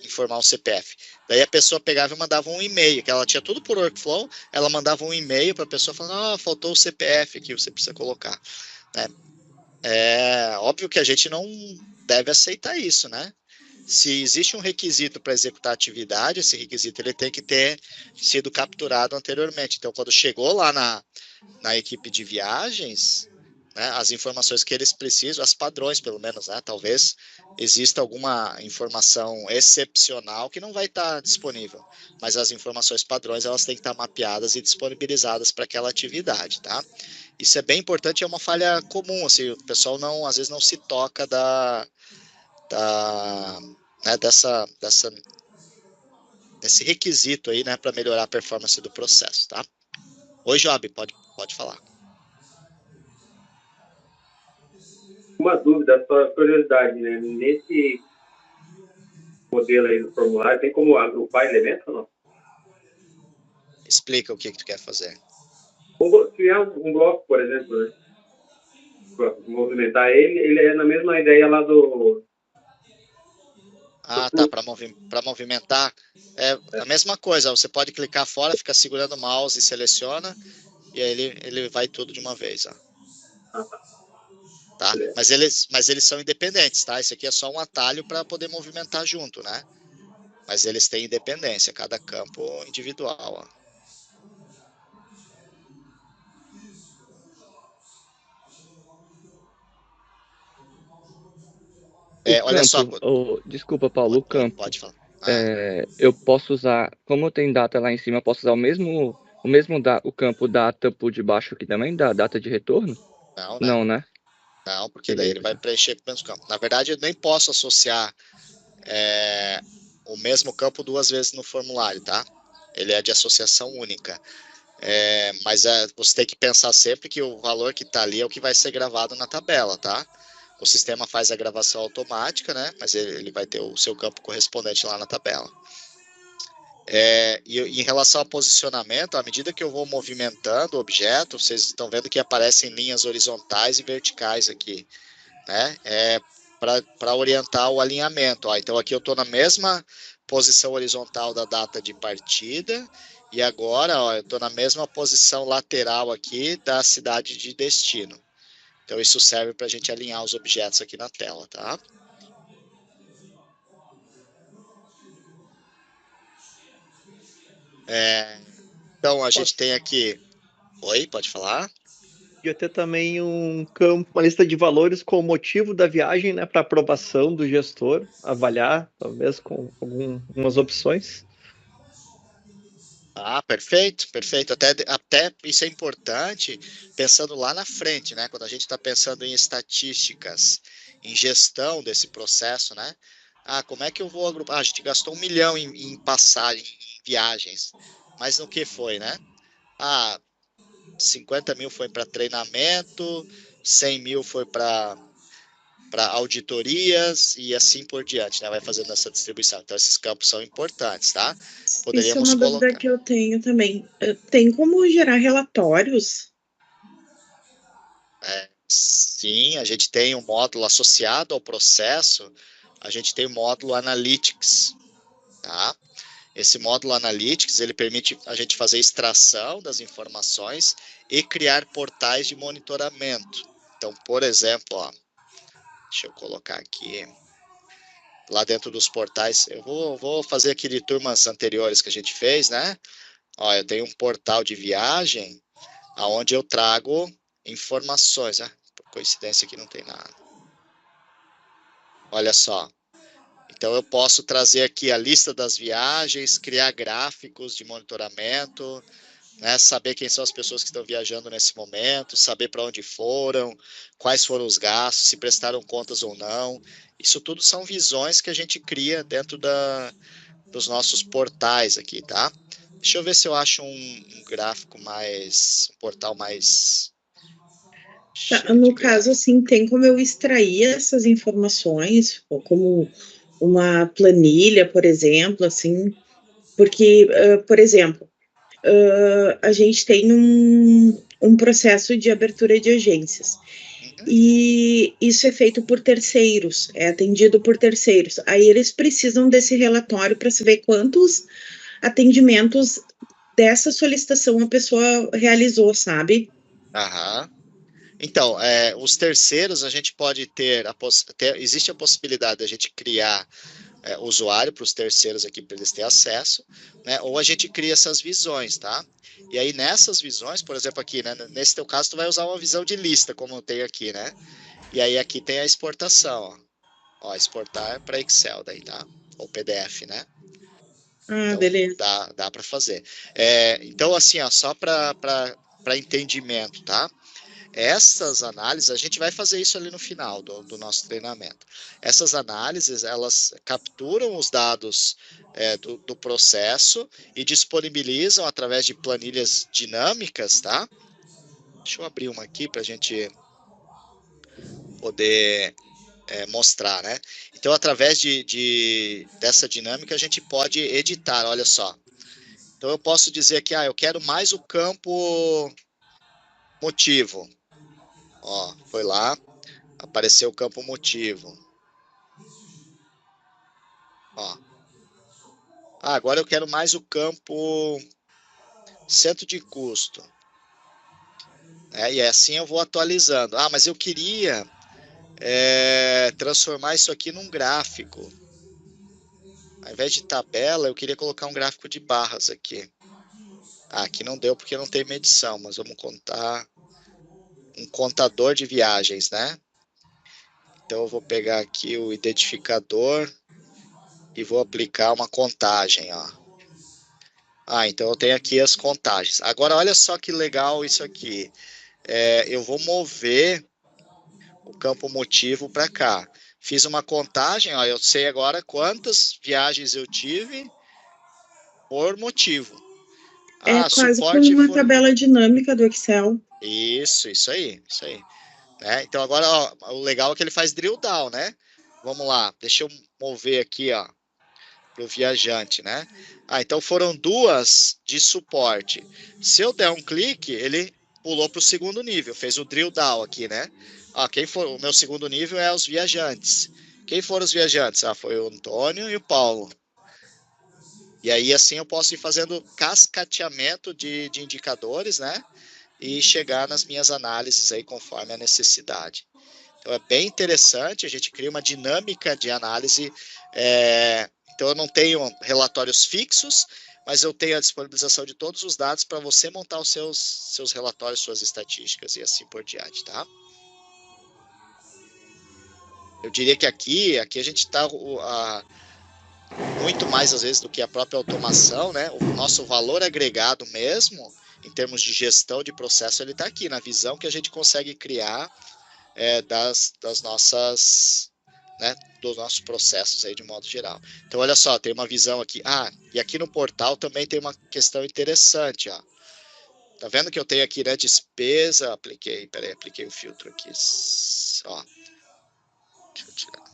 informar o CPF. Daí a pessoa pegava e mandava um e-mail, que ela tinha tudo por workflow, ela mandava um e-mail para a pessoa falando, faltou o CPF aqui, você precisa colocar. Né? Óbvio que a gente não deve aceitar isso, né? Se existe um requisito para executar a atividade, esse requisito ele tem que ter sido capturado anteriormente. Então, quando chegou lá na equipe de viagens, né, as informações que eles precisam, as padrões pelo menos, né, talvez exista alguma informação excepcional que não vai estar disponível, mas as informações padrões elas têm que estar mapeadas e disponibilizadas para aquela atividade, tá? Isso é bem importante, é uma falha comum, assim, o pessoal às vezes não se toca né, desse requisito aí, né, para melhorar a performance do processo, tá? Oi, Job, pode falar. Uma dúvida, só curiosidade, né? Nesse modelo aí do formulário, tem como agrupar elementos ou não? Explica o que tu quer fazer. Se tiver um bloco, por exemplo, né? Para movimentar ele é na mesma ideia lá do... Tá, para movimentar, a mesma coisa, você pode clicar fora, fica segurando o mouse e seleciona, e aí ele vai tudo de uma vez, ó. Tá? Mas eles são independentes, tá? Esse aqui é só um atalho para poder movimentar junto, né? Mas eles têm independência, cada campo individual, ó. Olha só. Desculpa, Paulo, o campo. Pode falar. Eu posso usar, como tem data lá em cima, eu posso usar o campo data por debaixo aqui também, da data de retorno? Não, né? Não, porque daí ele vai preencher com o mesmo campo. Na verdade, eu nem posso associar o mesmo campo duas vezes no formulário, tá? Ele é de associação única. Mas você tem que pensar sempre que o valor que está ali é o que vai ser gravado na tabela, tá? O sistema faz a gravação automática, né? Mas ele vai ter o seu campo correspondente lá na tabela. E em relação ao posicionamento, à medida que eu vou movimentando o objeto, vocês estão vendo que aparecem linhas horizontais e verticais aqui, né? Para orientar o alinhamento. Ó. Então aqui eu estou na mesma posição horizontal da data de partida, e agora eu estou na mesma posição lateral aqui da cidade de destino. Então isso serve para a gente alinhar os objetos aqui na tela, tá? Então a gente tem aqui... Oi, pode falar? Podia ter também um campo, uma lista de valores com o motivo da viagem, né, para aprovação do gestor, avaliar, talvez com algumas opções. Perfeito. Até isso é importante, pensando lá na frente, né? Quando a gente está pensando em estatísticas, em gestão desse processo, né? Como é que eu vou agrupar? A gente gastou 1 milhão em passagem, em viagens, mas no que foi, né? 50 mil foi para treinamento, 100 mil foi para auditorias e assim por diante, né? Vai fazendo essa distribuição. Então, esses campos são importantes, tá? Poderíamos isso é uma dúvida que eu tenho também. Tem como gerar relatórios? Sim, a gente tem um módulo associado ao processo, a gente tem o módulo Analytics, tá? Esse módulo Analytics, ele permite a gente fazer extração das informações e criar portais de monitoramento. Então, por exemplo, ó, deixa eu colocar aqui, lá dentro dos portais, eu vou fazer aqui de turmas anteriores que a gente fez, né? Ó, eu tenho um portal de viagem, onde eu trago informações, né? Por coincidência aqui não tem nada. Olha só. Então, eu posso trazer aqui a lista das viagens, criar gráficos de monitoramento, né, saber quem são as pessoas que estão viajando nesse momento, saber para onde foram, quais foram os gastos, se prestaram contas ou não. Isso tudo são visões que a gente cria dentro dos nossos portais aqui, tá? Deixa eu ver se eu acho um gráfico mais, um portal mais... Tá, no caso, assim, tem como eu extrair essas informações, como uma planilha, por exemplo, assim, porque, por exemplo, a gente tem um processo de abertura de agências. E isso é feito por terceiros, é atendido por terceiros. Aí eles precisam desse relatório para saber quantos atendimentos dessa solicitação a pessoa realizou, sabe? Aham. Então, os terceiros, a gente pode ter, existe a possibilidade de a gente criar usuário para os terceiros aqui, para eles terem acesso, né? Ou a gente cria essas visões, tá? E aí, nessas visões, por exemplo, aqui, né? Nesse teu caso, tu vai usar uma visão de lista, como eu tenho aqui, né? E aí, aqui tem a exportação, ó. Ó, exportar para Excel daí, tá? Ou PDF, né? Então, beleza. Dá para fazer. Então, assim, ó, só para entendimento, tá? Essas análises, a gente vai fazer isso ali no final do nosso treinamento. Essas análises, elas capturam os dados do processo e disponibilizam através de planilhas dinâmicas, tá? Deixa eu abrir uma aqui para a gente poder mostrar, né? Então, através dessa dinâmica, a gente pode editar, olha só. Então, eu posso dizer que, eu quero mais o campo motivo. Ó, foi lá, apareceu o campo motivo. Ó. Agora eu quero mais o campo centro de custo. E assim eu vou atualizando. Mas eu queria transformar isso aqui num gráfico. Ao invés de tabela, eu queria colocar um gráfico de barras aqui. Aqui não deu porque não tem medição, mas vamos contar um contador de viagens, né? Então eu vou pegar aqui o identificador e vou aplicar uma contagem, ó. Então eu tenho aqui as contagens. Agora olha só que legal isso aqui. Eu vou mover o campo motivo para cá. Fiz uma contagem, ó, eu sei agora quantas viagens eu tive por motivo. Quase como uma tabela dinâmica do Excel. Isso aí. Então agora, ó, o legal é que ele faz drill down, né? Vamos lá, deixa eu mover aqui, ó, para o viajante, né? Então foram 2 de suporte. Se eu der um clique, ele pulou para o segundo nível, fez o drill down aqui, né? O meu segundo nível é os viajantes. Quem foram os viajantes? Foi o Antônio e o Paulo. E aí, assim, eu posso ir fazendo cascateamento de indicadores, né? E chegar nas minhas análises aí conforme a necessidade. Então, é bem interessante, a gente cria uma dinâmica de análise. Então, eu não tenho relatórios fixos, mas eu tenho a disponibilização de todos os dados para você montar os seus relatórios, suas estatísticas e assim por diante, tá? Eu diria que aqui a gente está muito mais, às vezes, do que a própria automação, né? O nosso valor agregado mesmo, em termos de gestão de processo, ele está aqui, na visão que a gente consegue criar das nossas, né, dos nossos processos aí de modo geral. Então, olha só, tem uma visão aqui. E aqui no portal também tem uma questão interessante, ó. Tá vendo que eu tenho aqui, né, despesa, apliquei o filtro aqui, ó. Deixa eu tirar.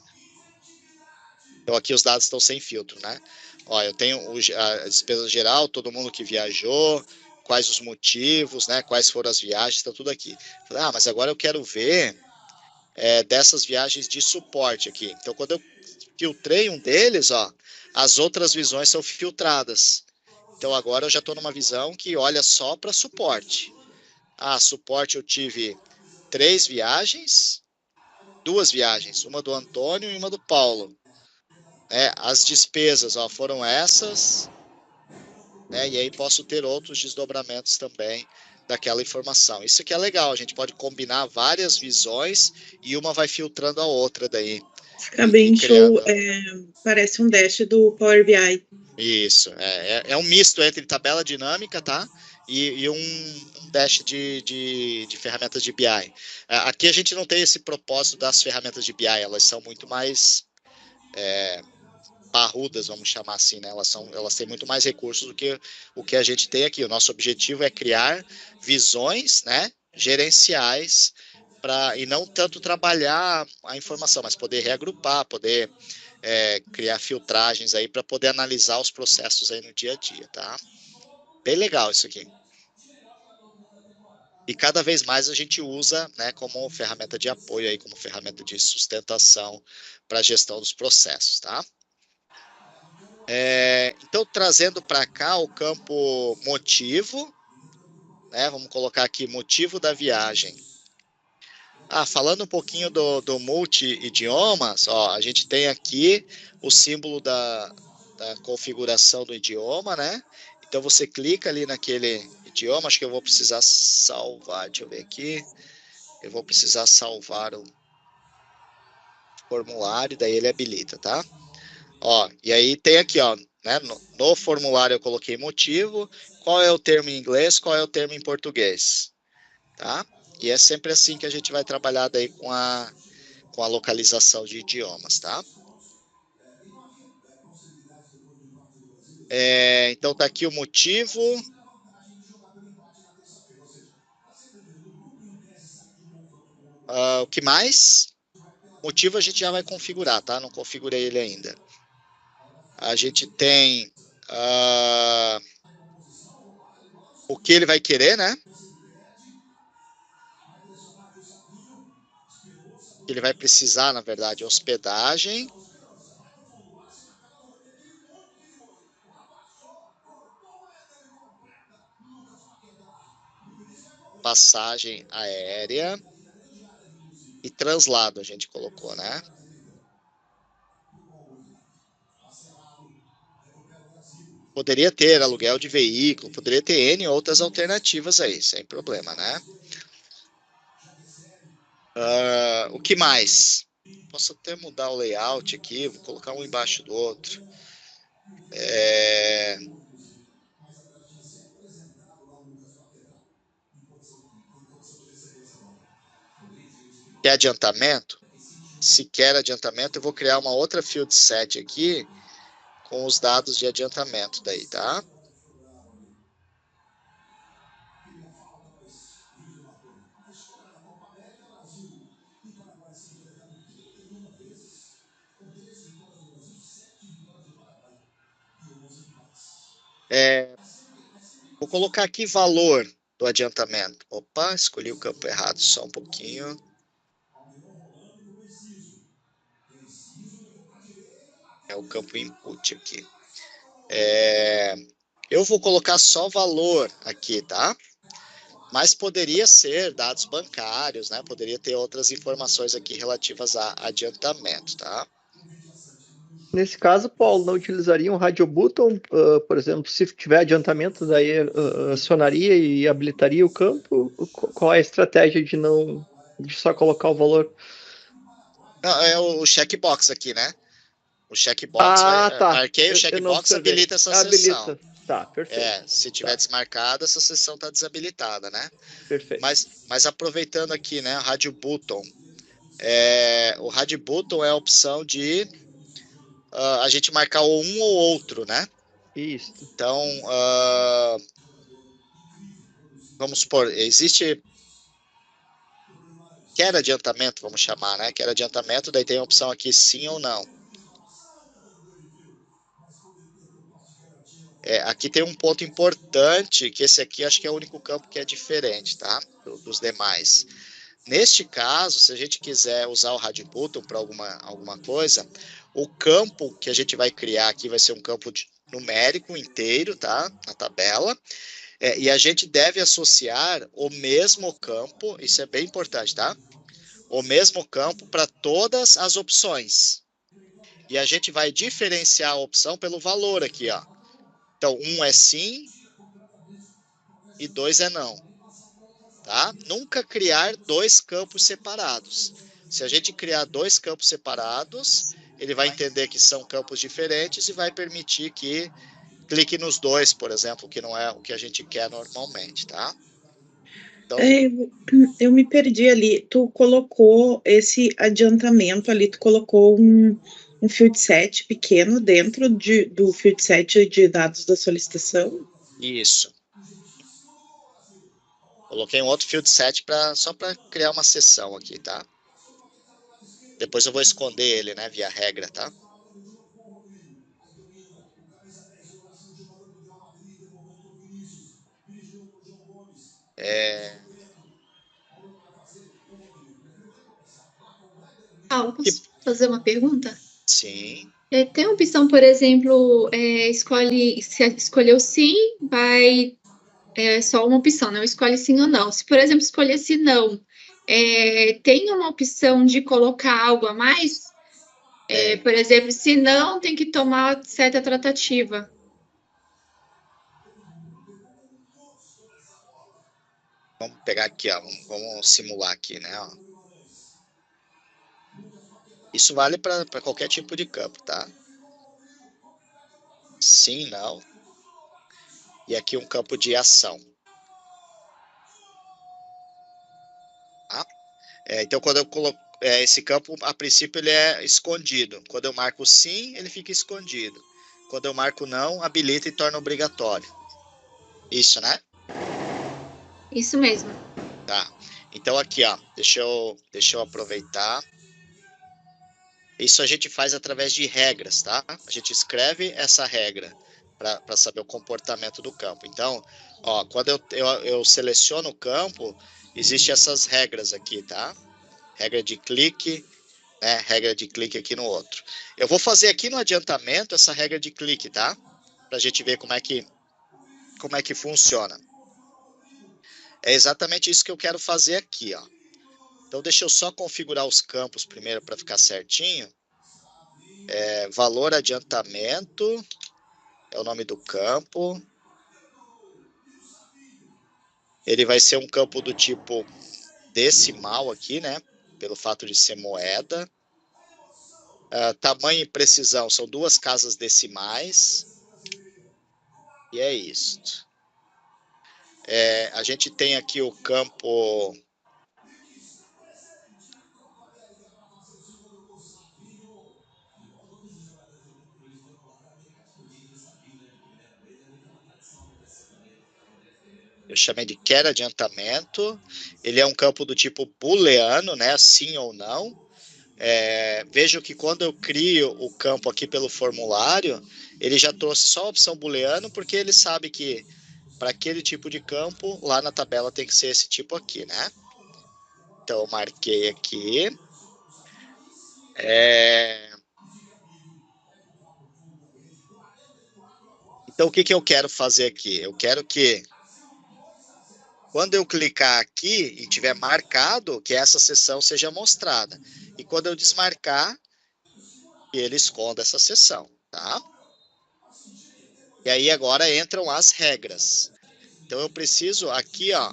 Então, aqui os dados estão sem filtro, né? Ó, eu tenho a despesa geral, todo mundo que viajou, quais os motivos, né? Quais foram as viagens, está tudo aqui. Mas agora eu quero ver dessas viagens de suporte aqui. Então, quando eu filtrei um deles, ó, as outras visões são filtradas. Então, agora eu já estou numa visão que olha só para suporte. Suporte eu tive 3 viagens, 2 viagens, uma do Antônio e uma do Paulo. As despesas, ó, foram essas, e aí posso ter outros desdobramentos também daquela informação. Isso aqui é legal, a gente pode combinar várias visões e uma vai filtrando a outra daí. Fica bem show, parece um dash do Power BI. Isso, é um misto entre tabela dinâmica, tá? E um dash de ferramentas de BI. Aqui a gente não tem esse propósito das ferramentas de BI, elas são muito mais parrudas, vamos chamar assim, né? Elas têm muito mais recursos do que o que a gente tem aqui. O nosso objetivo é criar visões, né, gerenciais, e não tanto trabalhar a informação, mas poder reagrupar, poder criar filtragens aí para poder analisar os processos aí no dia a dia, tá? Bem legal isso aqui. E cada vez mais a gente usa, né, como ferramenta de apoio aí, como ferramenta de sustentação para a gestão dos processos, tá? Então, trazendo para cá o campo motivo, né? Vamos colocar aqui motivo da viagem. Falando um pouquinho do multi-idiomas, ó, a gente tem aqui o símbolo da configuração do idioma, né? Então, você clica ali naquele idioma, acho que eu vou precisar salvar, deixa eu ver aqui. Eu vou precisar salvar o formulário, daí ele habilita, tá? Ó, e aí tem aqui, ó, né, no formulário eu coloquei motivo, qual é o termo em inglês, qual é o termo em português, tá? E é sempre assim que a gente vai trabalhar daí com a localização de idiomas, tá? Então tá aqui o motivo. O que mais? Motivo a gente já vai configurar, tá? Não configurei ele ainda. A gente tem o que ele vai querer, né? Ele vai precisar, na verdade, hospedagem. Passagem aérea. E translado a gente colocou, né? Poderia ter aluguel de veículo, poderia ter N outras alternativas aí, sem problema, né? O que mais? Posso até mudar o layout aqui, vou colocar um embaixo do outro. Quer adiantamento? Se quer adiantamento, eu vou criar uma outra field set aqui com os dados de adiantamento daí, tá? Vou colocar aqui valor do adiantamento. Opa, escolhi o campo errado, só um pouquinho. É o campo input aqui. Eu vou colocar só valor aqui, tá? Mas poderia ser dados bancários, né? Poderia ter outras informações aqui relativas a adiantamento, tá? Nesse caso, Paulo, não utilizaria um radio button, por exemplo, se tiver adiantamento, daí acionaria e habilitaria o campo? Qual é a estratégia de só colocar o valor? Não, é o checkbox aqui, né? O checkbox tá. Marquei o checkbox, habilita essa sessão. Tá, perfeito. Se tiver desmarcada, essa sessão está desabilitada, né? Perfeito. Mas aproveitando aqui, né, o radio button. O radio button é a opção de a gente marcar um ou outro, né? Isso. Então, vamos supor, existe quer adiantamento, vamos chamar, né? Quer adiantamento, daí tem a opção aqui sim ou não. Aqui tem um ponto importante, que esse aqui acho que é o único campo que é diferente, tá? Dos demais. Neste caso, se a gente quiser usar o Radbutton para alguma coisa, o campo que a gente vai criar aqui vai ser um campo numérico inteiro, tá? Na tabela. E a gente deve associar o mesmo campo, isso é bem importante, tá? O mesmo campo para todas as opções. E a gente vai diferenciar a opção pelo valor aqui, ó. Então, 1 é sim e 2 é não. Tá? Nunca criar dois campos separados. Se a gente criar dois campos separados, ele vai entender que são campos diferentes e vai permitir que clique nos dois, por exemplo, que não é o que a gente quer normalmente, tá? Então, eu me perdi ali. Tu colocou esse adiantamento ali, tu colocou um field set pequeno dentro do field set de dados da solicitação? Isso. Coloquei um outro field set só para criar uma seção aqui, tá? Depois eu vou esconder ele, né, via regra, tá? Posso fazer uma pergunta? Sim. Tem a opção, por exemplo, se escolheu sim, vai só uma opção, não escolhe sim ou não. Se, por exemplo, escolher se não, tem uma opção de colocar algo a mais? Por exemplo, se não, tem que tomar certa tratativa. Vamos pegar aqui, ó. Vamos simular aqui, né? Ó. Isso vale para qualquer tipo de campo, tá? Sim, não. E aqui um campo de ação. Tá? Então, quando eu coloco esse campo, a princípio, ele é escondido. Quando eu marco sim, ele fica escondido. Quando eu marco não, habilita e torna obrigatório. Isso, né? Isso mesmo. Tá. Então, aqui, ó. Deixa eu aproveitar. Isso a gente faz através de regras, tá? A gente escreve essa regra para saber o comportamento do campo. Então, ó, quando eu seleciono o campo, existem essas regras aqui, tá? Regra de clique, né? Regra de clique aqui no outro. Eu vou fazer aqui no adiantamento essa regra de clique, tá? Para a gente ver como é que funciona. É exatamente isso que eu quero fazer aqui, ó. Então, deixa eu só configurar os campos primeiro para ficar certinho. Valor adiantamento é o nome do campo. Ele vai ser um campo do tipo decimal aqui, né? Pelo fato de ser moeda. Tamanho e precisão são 2 casas decimais. E é isso. A gente tem aqui o campo... Eu chamei de quer adiantamento. Ele é um campo do tipo booleano, né? Sim ou não. Vejo que quando eu crio o campo aqui pelo formulário, ele já trouxe só a opção booleano, porque ele sabe que para aquele tipo de campo, lá na tabela tem que ser esse tipo aqui, né? Então, eu marquei aqui. Então, o que eu quero fazer aqui? Eu quero que, quando eu clicar aqui e tiver marcado, que essa seção seja mostrada. E quando eu desmarcar, que ele esconda essa seção, tá? E aí, agora entram as regras. Então, eu preciso aqui, ó,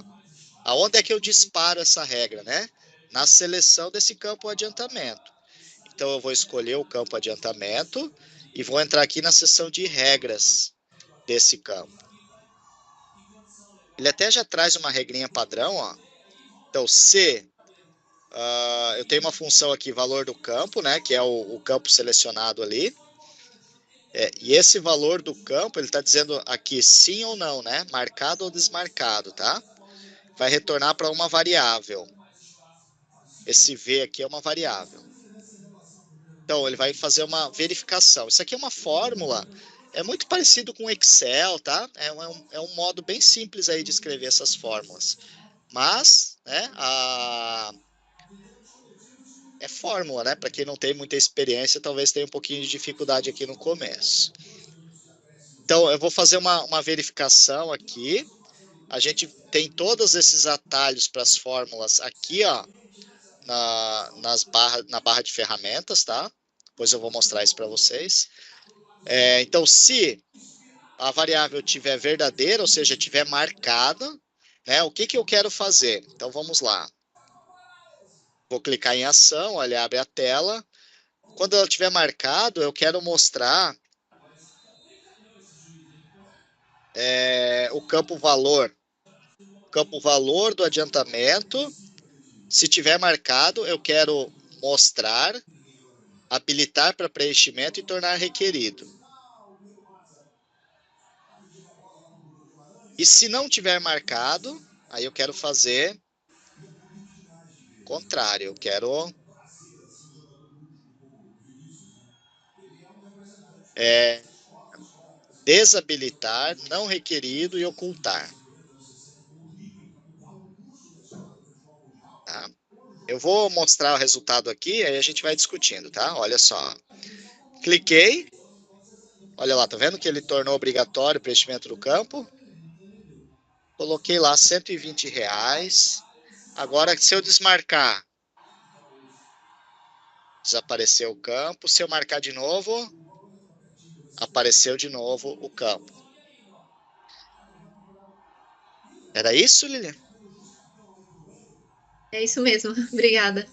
aonde é que eu disparo essa regra, né? Na seleção desse campo adiantamento. Então, eu vou escolher o campo adiantamento e vou entrar aqui na seção de regras desse campo. Ele até já traz uma regrinha padrão, ó. Então, se eu tenho uma função aqui, valor do campo, né? Que é o campo selecionado ali. E esse valor do campo, ele está dizendo aqui sim ou não, né? Marcado ou desmarcado, tá? Vai retornar para uma variável. Esse V aqui é uma variável. Então, ele vai fazer uma verificação. Isso aqui é uma fórmula, é muito parecido com Excel, tá? É um modo bem simples aí de escrever essas fórmulas. Mas, né, é fórmula, né? Para quem não tem muita experiência, talvez tenha um pouquinho de dificuldade aqui no começo. Então, eu vou fazer uma verificação aqui. A gente tem todos esses atalhos para as fórmulas aqui, ó, na barra de ferramentas, tá? Depois eu vou mostrar isso para vocês. Então, se a variável tiver verdadeira, ou seja, tiver marcada, né, o que eu quero fazer? Então, vamos lá. Vou clicar em ação, olha, abre a tela. Quando ela tiver marcado, eu quero mostrar o campo valor. O campo valor do adiantamento. Se tiver marcado, eu quero mostrar, habilitar para preenchimento e tornar requerido. E se não tiver marcado, aí eu quero fazer o contrário. Eu quero desabilitar, não requerido e ocultar. Tá? Eu vou mostrar o resultado aqui, aí a gente vai discutindo, tá? Olha só. Cliquei. Olha lá, tá vendo que ele tornou obrigatório o preenchimento do campo? Coloquei lá R$120. Agora, se eu desmarcar, desapareceu o campo. Se eu marcar de novo, apareceu de novo o campo. Era isso, Lilian? É isso mesmo, obrigada.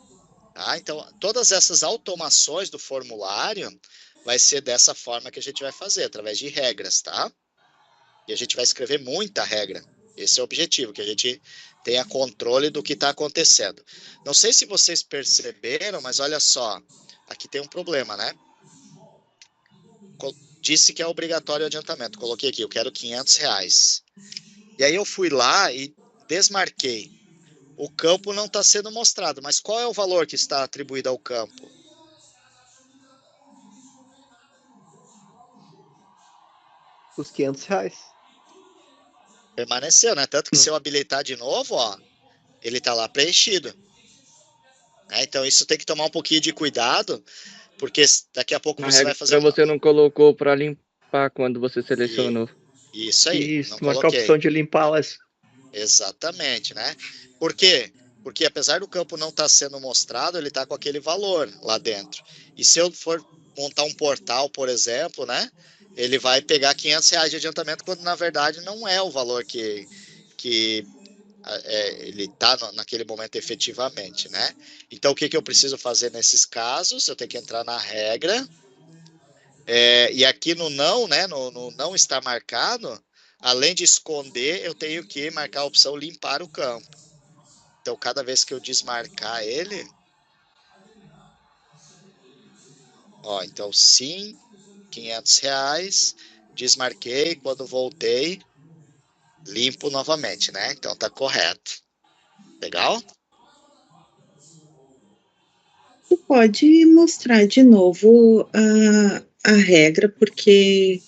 Então, todas essas automações do formulário vai ser dessa forma que a gente vai fazer, através de regras, tá? E a gente vai escrever muita regra. Esse é o objetivo, que a gente tenha controle do que está acontecendo. Não sei se vocês perceberam, mas olha só, aqui tem um problema, né? Disse que é obrigatório o adiantamento. Coloquei aqui, eu quero R$500. E aí eu fui lá e desmarquei. O campo não está sendo mostrado, mas qual é o valor que está atribuído ao campo? Os R$500. Permaneceu, né? Tanto que se eu habilitar de novo, ó, ele está lá preenchido. Então isso tem que tomar um pouquinho de cuidado, porque daqui a pouco você vai fazer você não colocou para limpar quando você selecionou. Isso aí, Isso, não marcar a coloquei. opção de limpá-las. Exatamente, né? Por quê? Porque apesar do campo não estar sendo mostrado, ele está com aquele valor lá dentro. E se eu for montar um portal, por exemplo, né? Ele vai pegar R$500 de adiantamento, quando na verdade não é o valor que ele está naquele momento efetivamente, né? Então, o que eu preciso fazer nesses casos? Eu tenho que entrar na regra, e aqui no não, né? No não está marcado, além de esconder, eu tenho que marcar a opção limpar o campo. Então, cada vez que eu desmarcar ele, ó, então sim, R$500, desmarquei, quando voltei, limpo novamente, né? Então tá correto. Legal? Tu pode mostrar de novo a regra, porque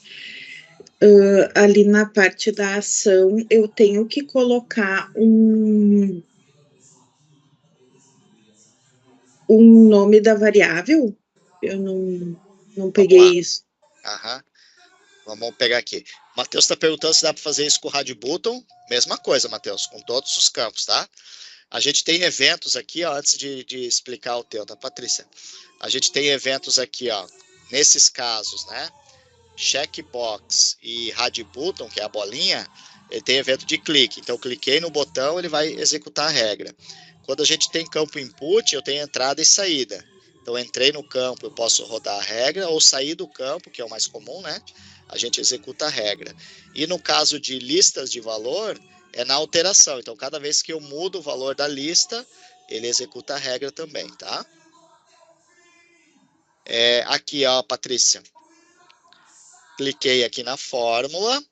ali na parte da ação eu tenho que colocar um nome da variável? Eu não peguei isso. Aham. Vamos pegar aqui. Matheus está perguntando se dá para fazer isso com o Rádio Button. Mesma coisa, Matheus, com todos os campos, tá? A gente tem eventos aqui, ó, antes de explicar o teu, tá, Patrícia? A gente tem eventos aqui, ó, nesses casos, né? Checkbox e Rádio Button, que é a bolinha, ele tem evento de clique. Então, cliquei no botão, ele vai executar a regra. Quando a gente tem campo input, eu tenho entrada e saída. Então, entrei no campo, eu posso rodar a regra, ou sair do campo, que é o mais comum, né? A gente executa a regra. E no caso de listas de valor, é na alteração. Então, cada vez que eu mudo o valor da lista, ele executa a regra também, tá? Aqui, ó, Patrícia. Cliquei aqui na fórmula.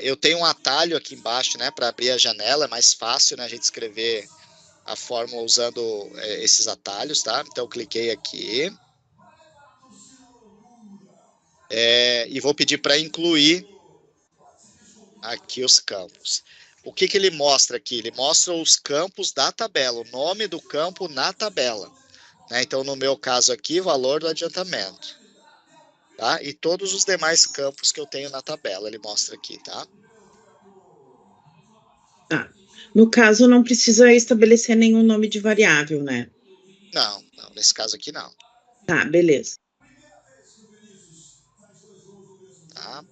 Eu tenho um atalho aqui embaixo, né, para abrir a janela. É mais fácil, né, a gente escrever a fórmula usando esses atalhos, tá? Então, cliquei aqui. E vou pedir para incluir aqui os campos. o que ele mostra aqui? Ele mostra os campos da tabela, o nome do campo na tabela. Né? Então, no meu caso aqui, valor do adiantamento. Tá? E todos os demais campos que eu tenho na tabela, ele mostra aqui, tá? Tá. No caso, não precisa estabelecer nenhum nome de variável, né? Não, nesse caso aqui não. Tá, beleza. Tá?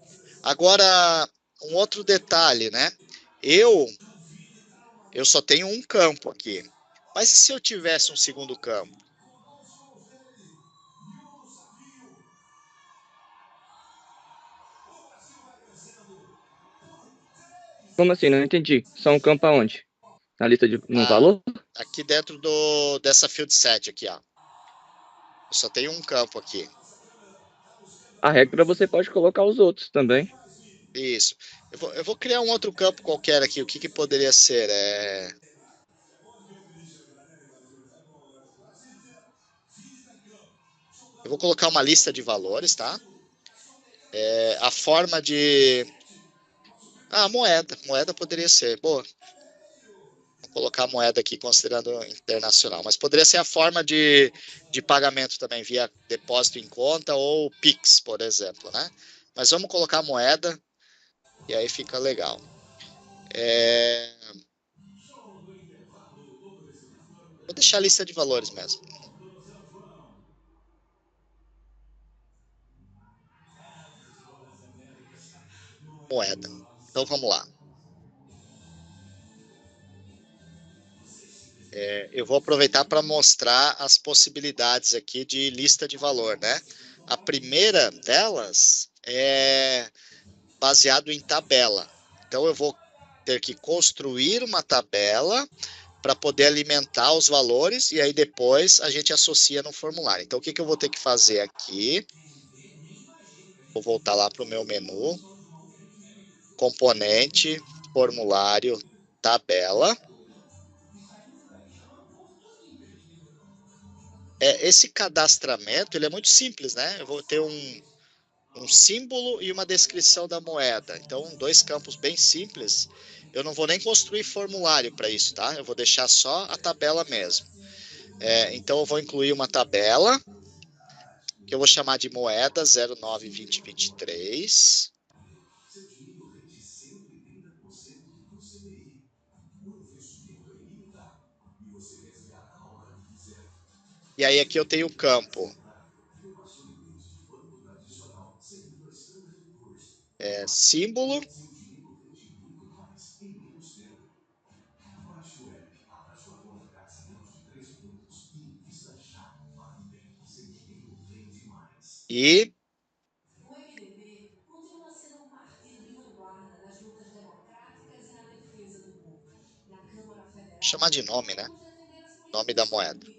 Agora, um outro detalhe, né? Eu só tenho um campo aqui. Mas e se eu tivesse um segundo campo? Como assim? Não entendi. Só um campo aonde? Na lista no valor? Aqui dentro dessa field set aqui, ó. Eu só tenho um campo aqui. A regra você pode colocar os outros também. Isso. Eu vou criar um outro campo qualquer aqui. O que poderia ser? Eu vou colocar uma lista de valores, tá? A forma de... moeda. Moeda poderia ser. Boa. Vou colocar a moeda aqui considerando internacional. Mas poderia ser a forma de pagamento também, via depósito em conta ou Pix, por exemplo, né? Mas vamos colocar a moeda e aí fica legal. Vou deixar a lista de valores mesmo. Moeda. Então vamos lá. Eu vou aproveitar para mostrar as possibilidades aqui de lista de valor, né? A primeira delas é baseado em tabela. Então eu vou ter que construir uma tabela para poder alimentar os valores e aí depois a gente associa no formulário. Então o que eu vou ter que fazer aqui? Vou voltar lá para o meu menu. Componente, formulário, tabela. Esse cadastramento ele é muito simples, né? Eu vou ter um símbolo e uma descrição da moeda. Então, 2 campos bem simples. Eu não vou nem construir formulário para isso, tá? Eu vou deixar só a tabela mesmo. Então, eu vou incluir uma tabela, que eu vou chamar de moeda 092023. E aí, aqui eu tenho o campo. Símbolo. E chamar de nome, né? Nome da moeda.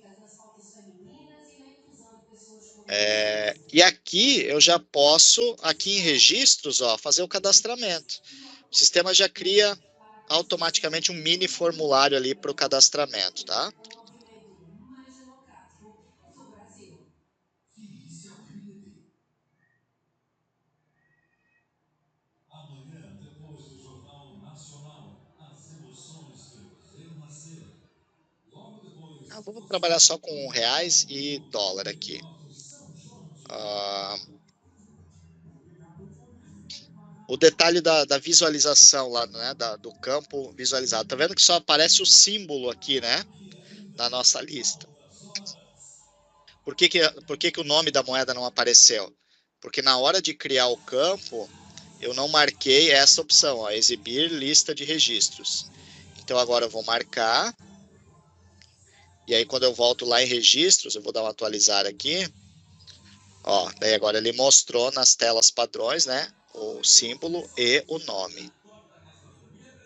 E aqui eu já posso, aqui em registros, ó, fazer o cadastramento. O sistema já cria automaticamente um mini formulário ali para o cadastramento, tá? Vamos trabalhar só com reais e dólar aqui. O detalhe da visualização lá, né, do campo visualizado. Tá vendo que só aparece o símbolo aqui, né, na nossa lista. Por que o nome da moeda não apareceu? Porque na hora de criar o campo, eu não marquei essa opção, ó, exibir lista de registros. Então agora eu vou marcar. E aí quando eu volto lá em registros, eu vou dar uma atualizar aqui. Ó, daí agora ele mostrou nas telas padrões, né, o símbolo e o nome.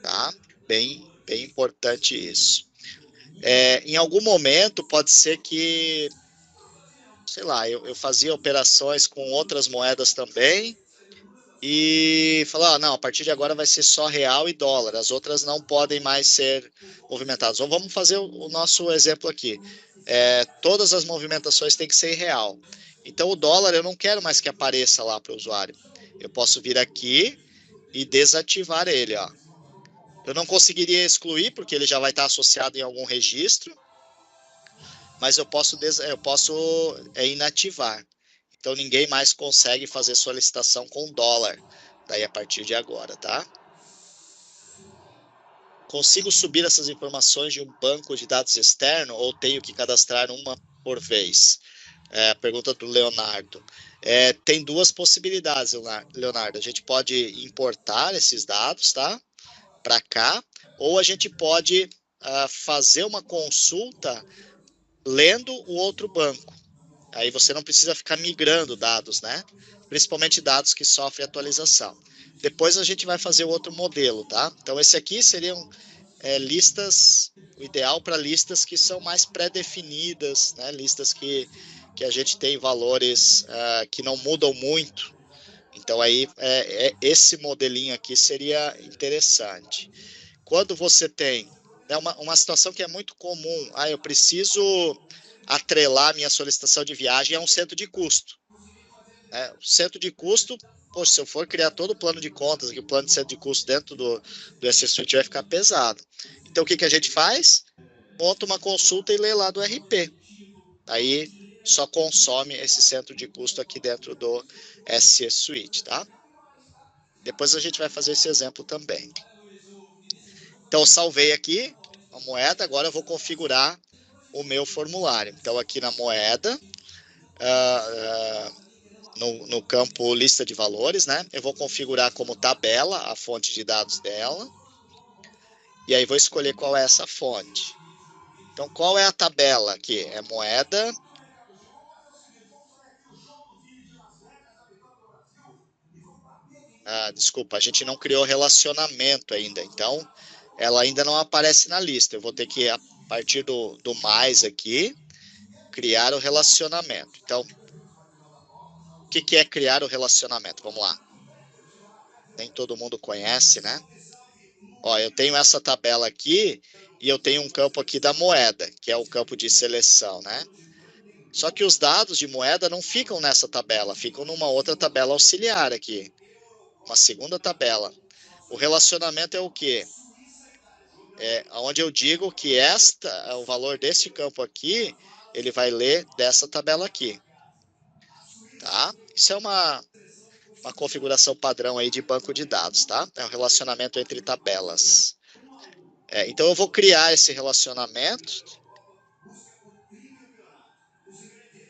Tá? Bem importante isso. Em algum momento pode ser que, sei lá, eu fazia operações com outras moedas também e falar, não, a partir de agora vai ser só real e dólar, as outras não podem mais ser movimentadas. Ou vamos fazer o nosso exemplo aqui. Todas as movimentações têm que ser real. Então o dólar eu não quero mais que apareça lá para o usuário. Eu posso vir aqui e desativar ele, ó. Eu não conseguiria excluir, porque ele já vai estar associado em algum registro, mas eu posso inativar. Então, ninguém mais consegue fazer solicitação com dólar, daí a partir de agora, tá? Consigo subir essas informações de um banco de dados externo ou tenho que cadastrar uma por vez? Pergunta do Leonardo. Tem duas possibilidades, Leonardo. A gente pode importar esses dados, tá? Para cá, ou a gente pode fazer uma consulta lendo o outro banco. Aí você não precisa ficar migrando dados, né? Principalmente dados que sofrem atualização. Depois a gente vai fazer o outro modelo, tá? Então esse aqui seriam listas, o ideal para listas que são mais pré-definidas, né? Listas que a gente tem valores que não mudam muito. Então aí esse modelinho aqui seria interessante. Quando você tem uma situação que é muito comum, eu preciso atrelar minha solicitação de viagem a um centro de custo. O centro de custo, poxa, se eu for criar todo o plano de contas, aqui, o plano de centro de custo dentro do SS Suite vai ficar pesado. Então, o que a gente faz? Monta uma consulta e lê lá do RP. Aí, só consome esse centro de custo aqui dentro do SS Suite, tá? Depois a gente vai fazer esse exemplo também. Então, eu salvei aqui a moeda, agora eu vou configurar o meu formulário. Então, aqui na moeda, no campo lista de valores, né? Eu vou configurar como tabela a fonte de dados dela. E aí vou escolher qual é essa fonte. Então, qual é a tabela aqui? É moeda. Desculpa, a gente não criou relacionamento ainda. Então, ela ainda não aparece na lista. Eu vou ter que, a partir do mais aqui, criar o relacionamento. Então, o que é criar o relacionamento? Vamos lá. Nem todo mundo conhece, né? Ó, eu tenho essa tabela aqui e eu tenho um campo aqui da moeda, que é o campo de seleção, né? Só que os dados de moeda não ficam nessa tabela, ficam numa outra tabela auxiliar aqui. Uma segunda tabela. O relacionamento é o quê? Onde eu digo que o valor desse campo aqui, ele vai ler dessa tabela aqui. Tá? Isso é uma configuração padrão aí de banco de dados, tá? É um relacionamento entre tabelas. Então, eu vou criar esse relacionamento.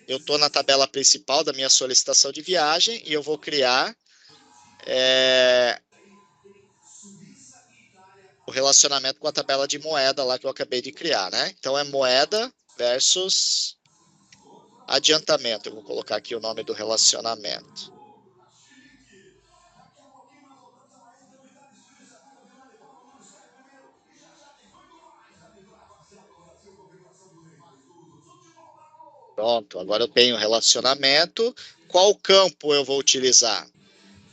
Eu estou na tabela principal da minha solicitação de viagem e eu vou criar o relacionamento com a tabela de moeda lá que eu acabei de criar, né? Então, é moeda versus adiantamento. Eu vou colocar aqui o nome do relacionamento. Pronto, agora eu tenho relacionamento. Qual campo eu vou utilizar?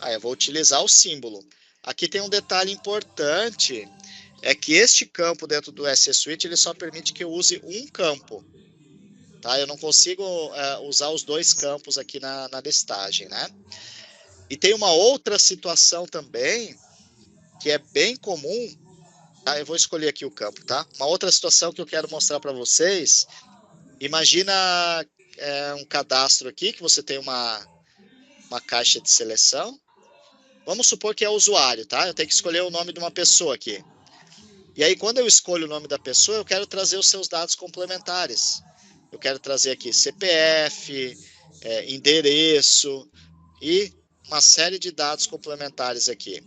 Eu vou utilizar o símbolo. Aqui tem um detalhe importante, é que este campo dentro do SS Suite, ele só permite que eu use um campo. Tá? Eu não consigo usar os dois campos aqui na listagem, né? E tem uma outra situação também, que é bem comum. Tá? Eu vou escolher aqui o campo, tá? Uma outra situação que eu quero mostrar para vocês. Imagina um cadastro aqui, que você tem uma caixa de seleção. Vamos supor que é o usuário, tá? Eu tenho que escolher o nome de uma pessoa aqui. E aí, quando eu escolho o nome da pessoa, eu quero trazer os seus dados complementares. Eu quero trazer aqui CPF, endereço e uma série de dados complementares aqui.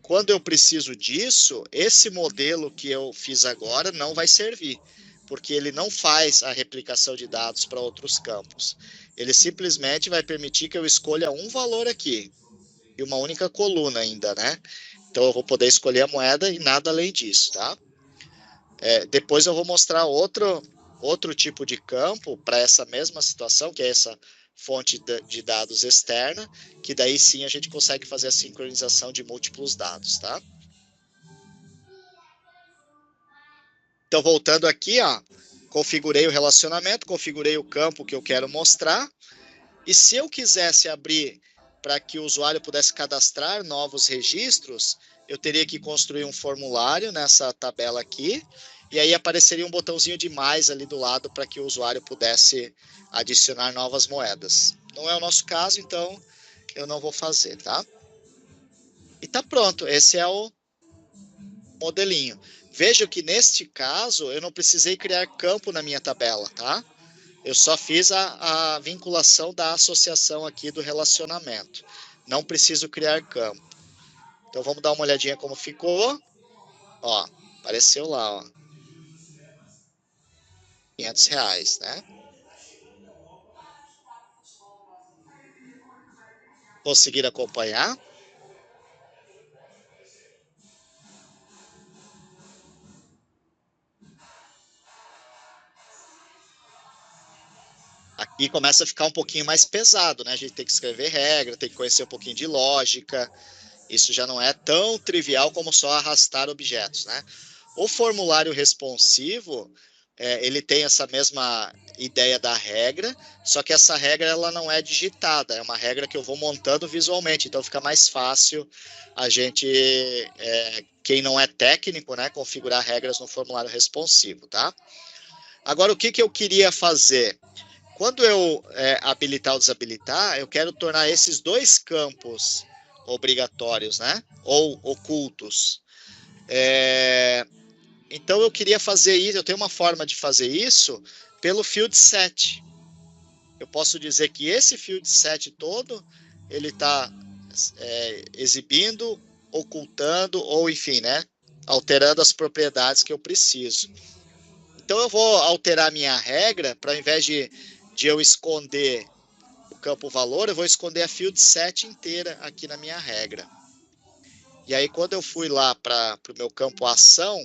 Quando eu preciso disso, esse modelo que eu fiz agora não vai servir, porque ele não faz a replicação de dados para outros campos. Ele simplesmente vai permitir que eu escolha um valor aqui, e uma única coluna ainda, né? Então, eu vou poder escolher a moeda e nada além disso, tá? Depois eu vou mostrar outro tipo de campo para essa mesma situação, que é essa fonte de dados externa, que daí sim a gente consegue fazer a sincronização de múltiplos dados, tá? Então, voltando aqui, ó, configurei o relacionamento, configurei o campo que eu quero mostrar, e se eu quisesse abrir para que o usuário pudesse cadastrar novos registros, eu teria que construir um formulário nessa tabela aqui, e aí apareceria um botãozinho de mais ali do lado para que o usuário pudesse adicionar novas moedas. Não é o nosso caso, então eu não vou fazer, tá? E tá pronto, esse é o modelinho. Veja que neste caso eu não precisei criar campo na minha tabela, tá? Eu só fiz a vinculação da associação aqui do relacionamento. Não preciso criar campo. Então vamos dar uma olhadinha como ficou. Ó, apareceu lá, ó. R$500, né? Conseguir acompanhar? Aqui começa a ficar um pouquinho mais pesado, né? A gente tem que escrever regra, tem que conhecer um pouquinho de lógica. Isso já não é tão trivial como só arrastar objetos, né? O formulário responsivo, ele tem essa mesma ideia da regra, só que essa regra ela não é digitada, é uma regra que eu vou montando visualmente, então fica mais fácil a gente, quem não é técnico, né, configurar regras no formulário responsivo, tá? Agora, o que eu queria fazer? Quando eu habilitar ou desabilitar, eu quero tornar esses dois campos obrigatórios, né? Ou ocultos. Então, eu queria fazer isso, eu tenho uma forma de fazer isso pelo field set. Eu posso dizer que esse field set todo, ele está exibindo, ocultando, ou enfim, né? Alterando as propriedades que eu preciso. Então, eu vou alterar minha regra, para ao invés de eu esconder o campo valor, eu vou esconder a field set inteira aqui na minha regra. E aí, quando eu fui lá para o meu campo ação,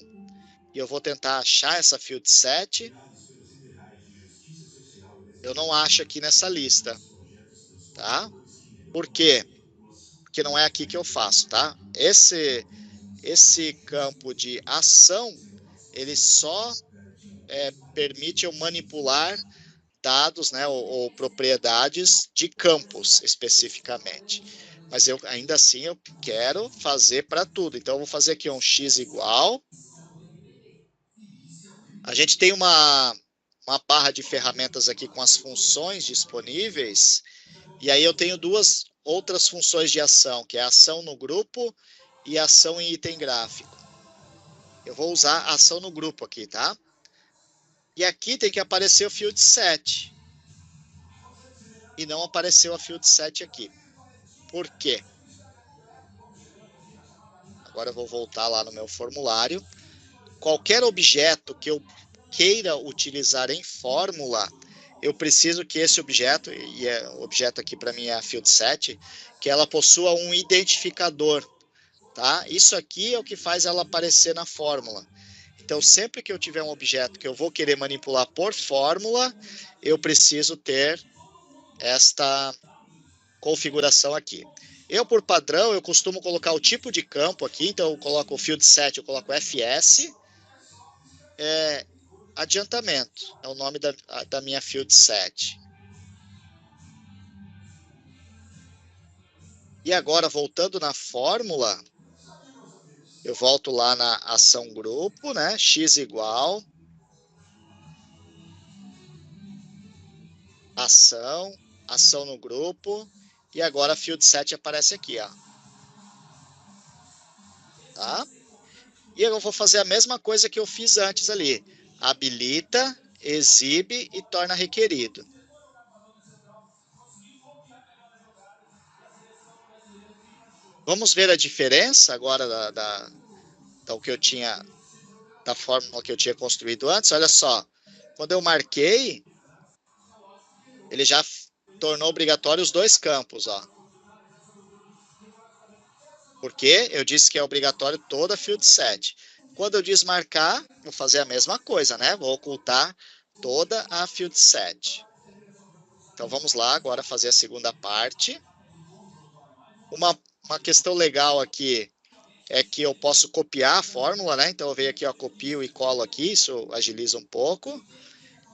e eu vou tentar achar essa field set, eu não acho aqui nessa lista, tá? Por quê? Porque não é aqui que eu faço, tá? Esse campo de ação, ele só permite eu manipular dados, né, ou propriedades de campos especificamente. Mas eu ainda assim eu quero fazer para tudo. Então eu vou fazer aqui um x igual. A gente tem uma barra de ferramentas aqui com as funções disponíveis. E aí eu tenho duas outras funções de ação, que é ação no grupo e ação em item gráfico. Eu vou usar a ação no grupo aqui, tá? E aqui tem que aparecer o field set. E não apareceu a field set aqui. Por quê? Agora eu vou voltar lá no meu formulário. Qualquer objeto que eu queira utilizar em fórmula, eu preciso que esse objeto, e o objeto aqui para mim é a field set, que ela possua um identificador, tá? Isso aqui é o que faz ela aparecer na fórmula. Então, sempre que eu tiver um objeto que eu vou querer manipular por fórmula, eu preciso ter esta configuração aqui. Eu, por padrão, eu costumo colocar o tipo de campo aqui, então eu coloco o field set, eu coloco FS, adiantamento, é o nome da minha field set. E agora, voltando na fórmula, eu volto lá na ação grupo, né? X igual ação no grupo, e agora a field set aparece aqui, ó. Tá? E eu vou fazer a mesma coisa que eu fiz antes ali. Habilita, exibe e torna requerido. Vamos ver a diferença agora do que eu tinha, da fórmula que eu tinha construído antes. Olha só, quando eu marquei, ele já tornou obrigatório os dois campos, ó. Porque eu disse que é obrigatório toda a field set. Quando eu desmarcar, vou fazer a mesma coisa, né? Vou ocultar toda a field set. Então vamos lá agora fazer a segunda parte. Uma questão legal aqui é que eu posso copiar a fórmula, né? Então eu venho aqui, ó, copio e colo aqui, isso agiliza um pouco.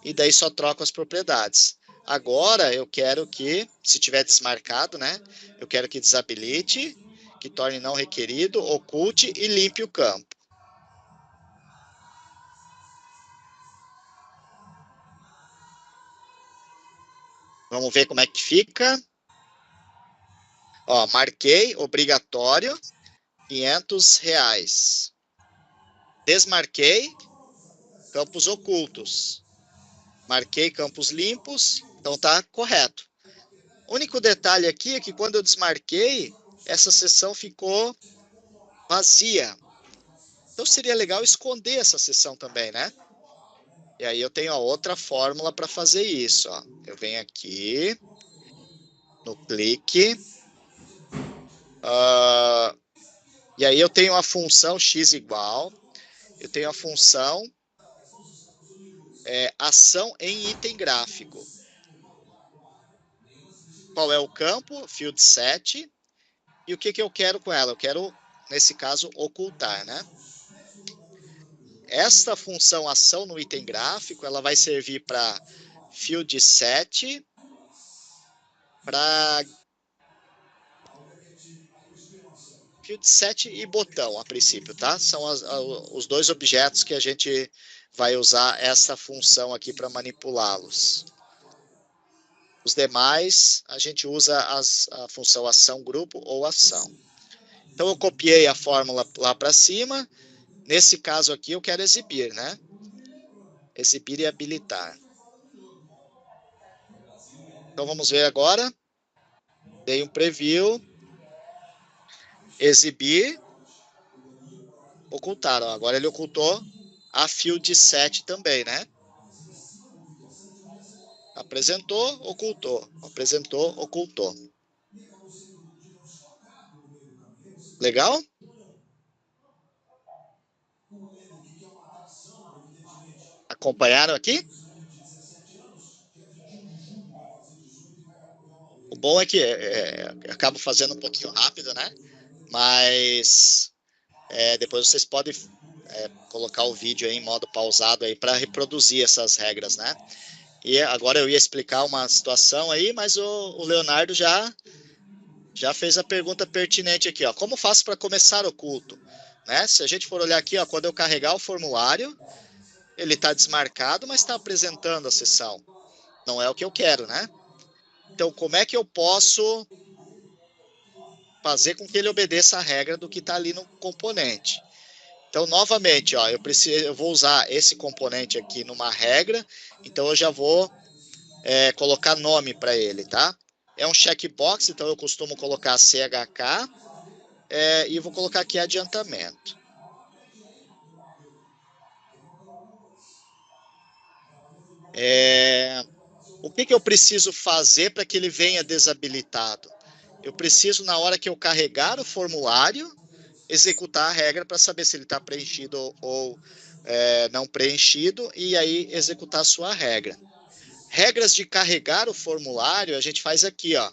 E daí só troco as propriedades. Agora eu quero que, se tiver desmarcado, né? Eu quero que desabilite, que torne não requerido, oculte e limpe o campo. Vamos ver como é que fica. Ó, marquei, obrigatório, R$500. Desmarquei, campos ocultos. Marquei campos limpos, então tá correto. O único detalhe aqui é que quando eu desmarquei, essa seção ficou vazia. Então seria legal esconder essa seção também, né? E aí eu tenho a outra fórmula para fazer isso, ó. Eu venho aqui no clique. E aí eu tenho a função x igual. Eu tenho a função ação em item gráfico. Qual é o campo? Field set. E o que eu quero com ela? Eu quero, nesse caso, ocultar, né? Esta função ação no item gráfico, ela vai servir para field set, para field set e botão, a princípio, tá? São os dois objetos que a gente vai usar essa função aqui para manipulá-los. Os demais, a gente usa a função ação grupo ou ação. Então, eu copiei a fórmula lá para cima. Nesse caso aqui, eu quero exibir, né? Exibir e habilitar. Então, vamos ver agora. Dei um preview. Exibir. Ocultar. Ó. Agora ele ocultou a field set também, né? Apresentou, ocultou. Apresentou, ocultou. Legal? Acompanharam aqui? O bom é que eu acabo fazendo um pouquinho rápido, né? Mas depois vocês podem colocar o vídeo aí em modo pausado aí para reproduzir essas regras, né? E agora eu ia explicar uma situação aí, mas o Leonardo já fez a pergunta pertinente aqui, ó. Como faço para começar oculto? Né? Se a gente for olhar aqui, ó, quando eu carregar o formulário, ele está desmarcado, mas está apresentando a sessão. Não é o que eu quero, né? Então, como é que eu posso fazer com que ele obedeça a regra do que está ali no componente? Então, novamente, ó, eu vou usar esse componente aqui numa regra, então eu já vou colocar nome para ele, tá? É um checkbox, então eu costumo colocar CHK e vou colocar aqui adiantamento. O que eu preciso fazer para que ele venha desabilitado? Eu preciso, na hora que eu carregar o formulário, executar a regra para saber se ele está preenchido ou não preenchido, e aí executar a sua regra. Regras de carregar o formulário, a gente faz aqui, ó.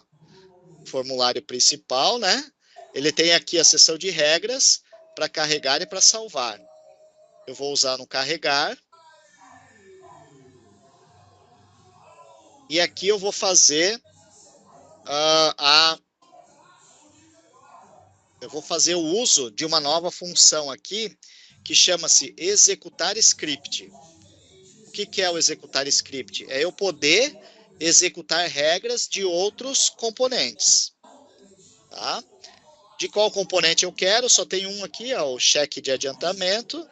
Formulário principal, né? Ele tem aqui a seção de regras para carregar e para salvar. Eu vou usar no carregar. E aqui eu vou fazer eu vou fazer o uso de uma nova função aqui que chama-se executar script. O que é o executar script? É eu poder executar regras de outros componentes. Tá? De qual componente eu quero? Só tem um aqui, ó, o cheque de adiantamento.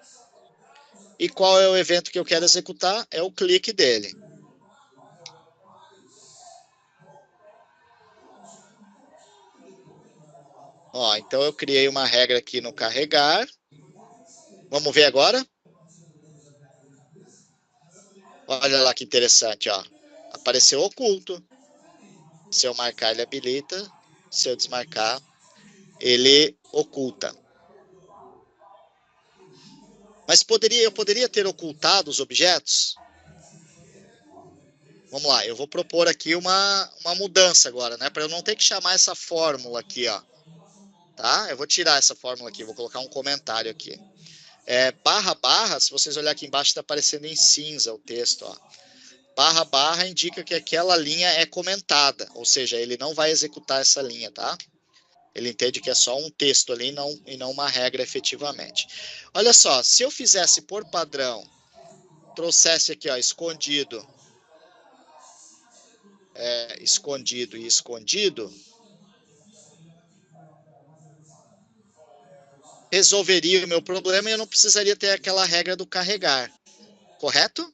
E qual é o evento que eu quero executar? É o clique dele. Ó, então eu criei uma regra aqui no carregar. Vamos ver agora? Olha lá que interessante, ó. Apareceu oculto. Se eu marcar, ele habilita. Se eu desmarcar, ele oculta. Mas eu poderia ter ocultado os objetos? Vamos lá, eu vou propor aqui uma mudança agora, né? Para eu não ter que chamar essa fórmula aqui, ó. Tá? Eu vou tirar essa fórmula aqui, vou colocar um comentário aqui. Barra, se vocês olharem aqui embaixo, está aparecendo em cinza o texto, ó. Barra indica que aquela linha é comentada, ou seja, ele não vai executar essa linha, tá? Ele entende que é só um texto ali e não uma regra efetivamente. Olha só, se eu fizesse por padrão, trouxesse aqui, ó, escondido, escondido e escondido, resolveria o meu problema e eu não precisaria ter aquela regra do carregar. Correto?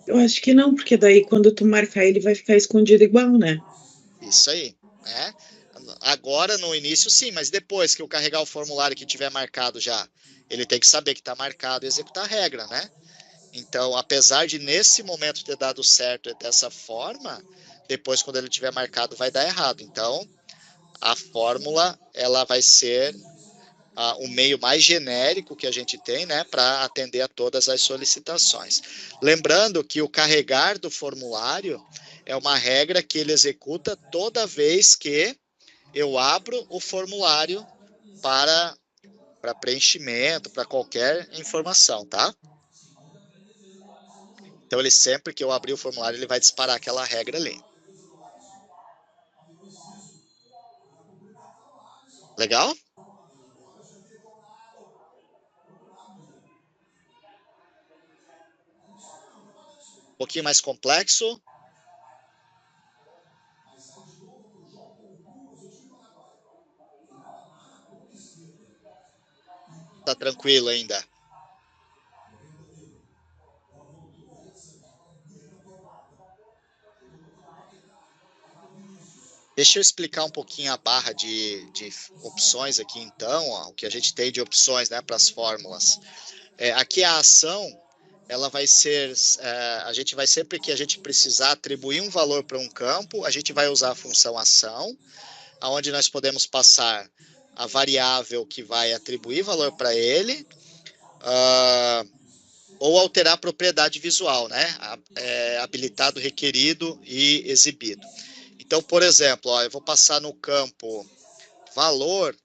Eu acho que não, porque daí quando tu marcar ele vai ficar escondido igual, né? Isso aí, né? Agora, no início, sim, mas depois que eu carregar o formulário que tiver marcado já, ele tem que saber que está marcado e executar a regra, né? Então, apesar de nesse momento ter dado certo dessa forma, depois quando ele tiver marcado vai dar errado. Então, a fórmula, ela vai ser o meio mais genérico que a gente tem, né, para atender a todas as solicitações. Lembrando que o carregar do formulário é uma regra que ele executa toda vez que eu abro o formulário para preenchimento, para qualquer informação, tá? Então, ele sempre que eu abrir o formulário, ele vai disparar aquela regra ali. Legal? Um pouquinho mais complexo. Tá tranquilo ainda? Deixa eu explicar um pouquinho a barra de opções aqui, então, ó, o que a gente tem de opções, né, para as fórmulas. Aqui a ação, ela vai ser, a gente vai sempre que a gente precisar atribuir um valor para um campo, a gente vai usar a função ação, onde nós podemos passar a variável que vai atribuir valor para ele, ou alterar a propriedade visual, né, habilitado, requerido e exibido. Então, por exemplo, ó, eu vou passar no campo valor,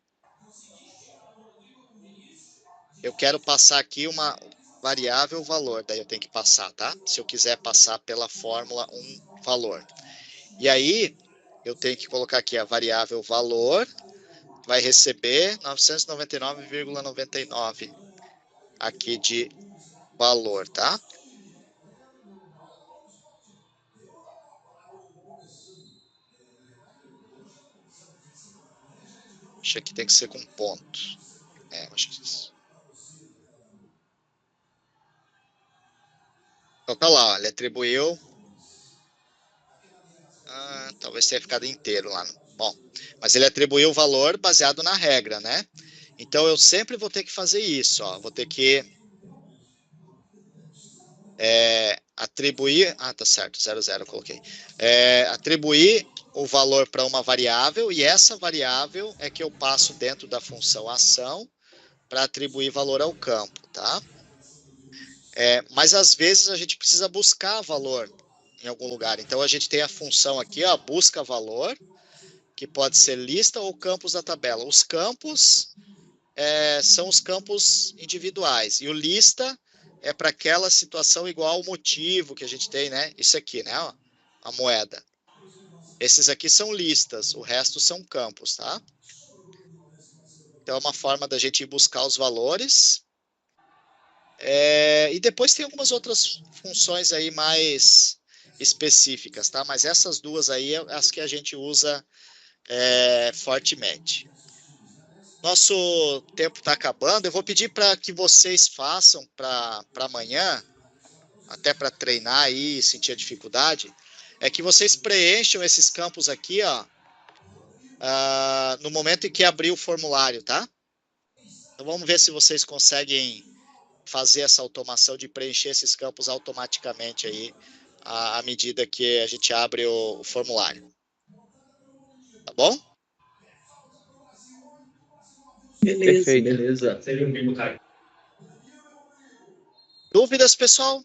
eu quero passar aqui uma variável valor, daí eu tenho que passar, tá? Se eu quiser passar pela fórmula um valor. E aí, eu tenho que colocar aqui a variável valor, vai receber 999,99 aqui de valor, tá? Acho que tem que ser com ponto. Acho que isso. Então tá lá, ó, ele atribuiu. Talvez tenha ficado inteiro lá. Bom, mas ele atribuiu o valor baseado na regra, né? Então eu sempre vou ter que fazer isso, ó. Vou ter que atribuir. Tá certo, 00 eu coloquei. Atribuir o valor para uma variável, e essa variável é que eu passo dentro da função ação para atribuir valor ao campo, tá? Mas às vezes a gente precisa buscar valor em algum lugar. Então a gente tem a função aqui, ó, busca valor, que pode ser lista ou campos da tabela. Os campos são os campos individuais, e o lista é para aquela situação igual ao motivo que a gente tem, né? Isso aqui, né? Ó, a moeda. Esses aqui são listas, o resto são campos, tá? Então é uma forma da gente ir buscar os valores. E depois tem algumas outras funções aí mais específicas, tá? Mas essas duas aí é as que a gente usa fortemente. Nosso tempo está acabando. Eu vou pedir para que vocês façam para amanhã, até para treinar aí e sentir a dificuldade, que vocês preencham esses campos aqui, ó, no momento em que abrir o formulário, tá? Então vamos ver se vocês conseguem fazer essa automação de preencher esses campos automaticamente aí, à medida que a gente abre o formulário. Tá bom? Beleza, Perfeito. beleza. Dúvidas, pessoal?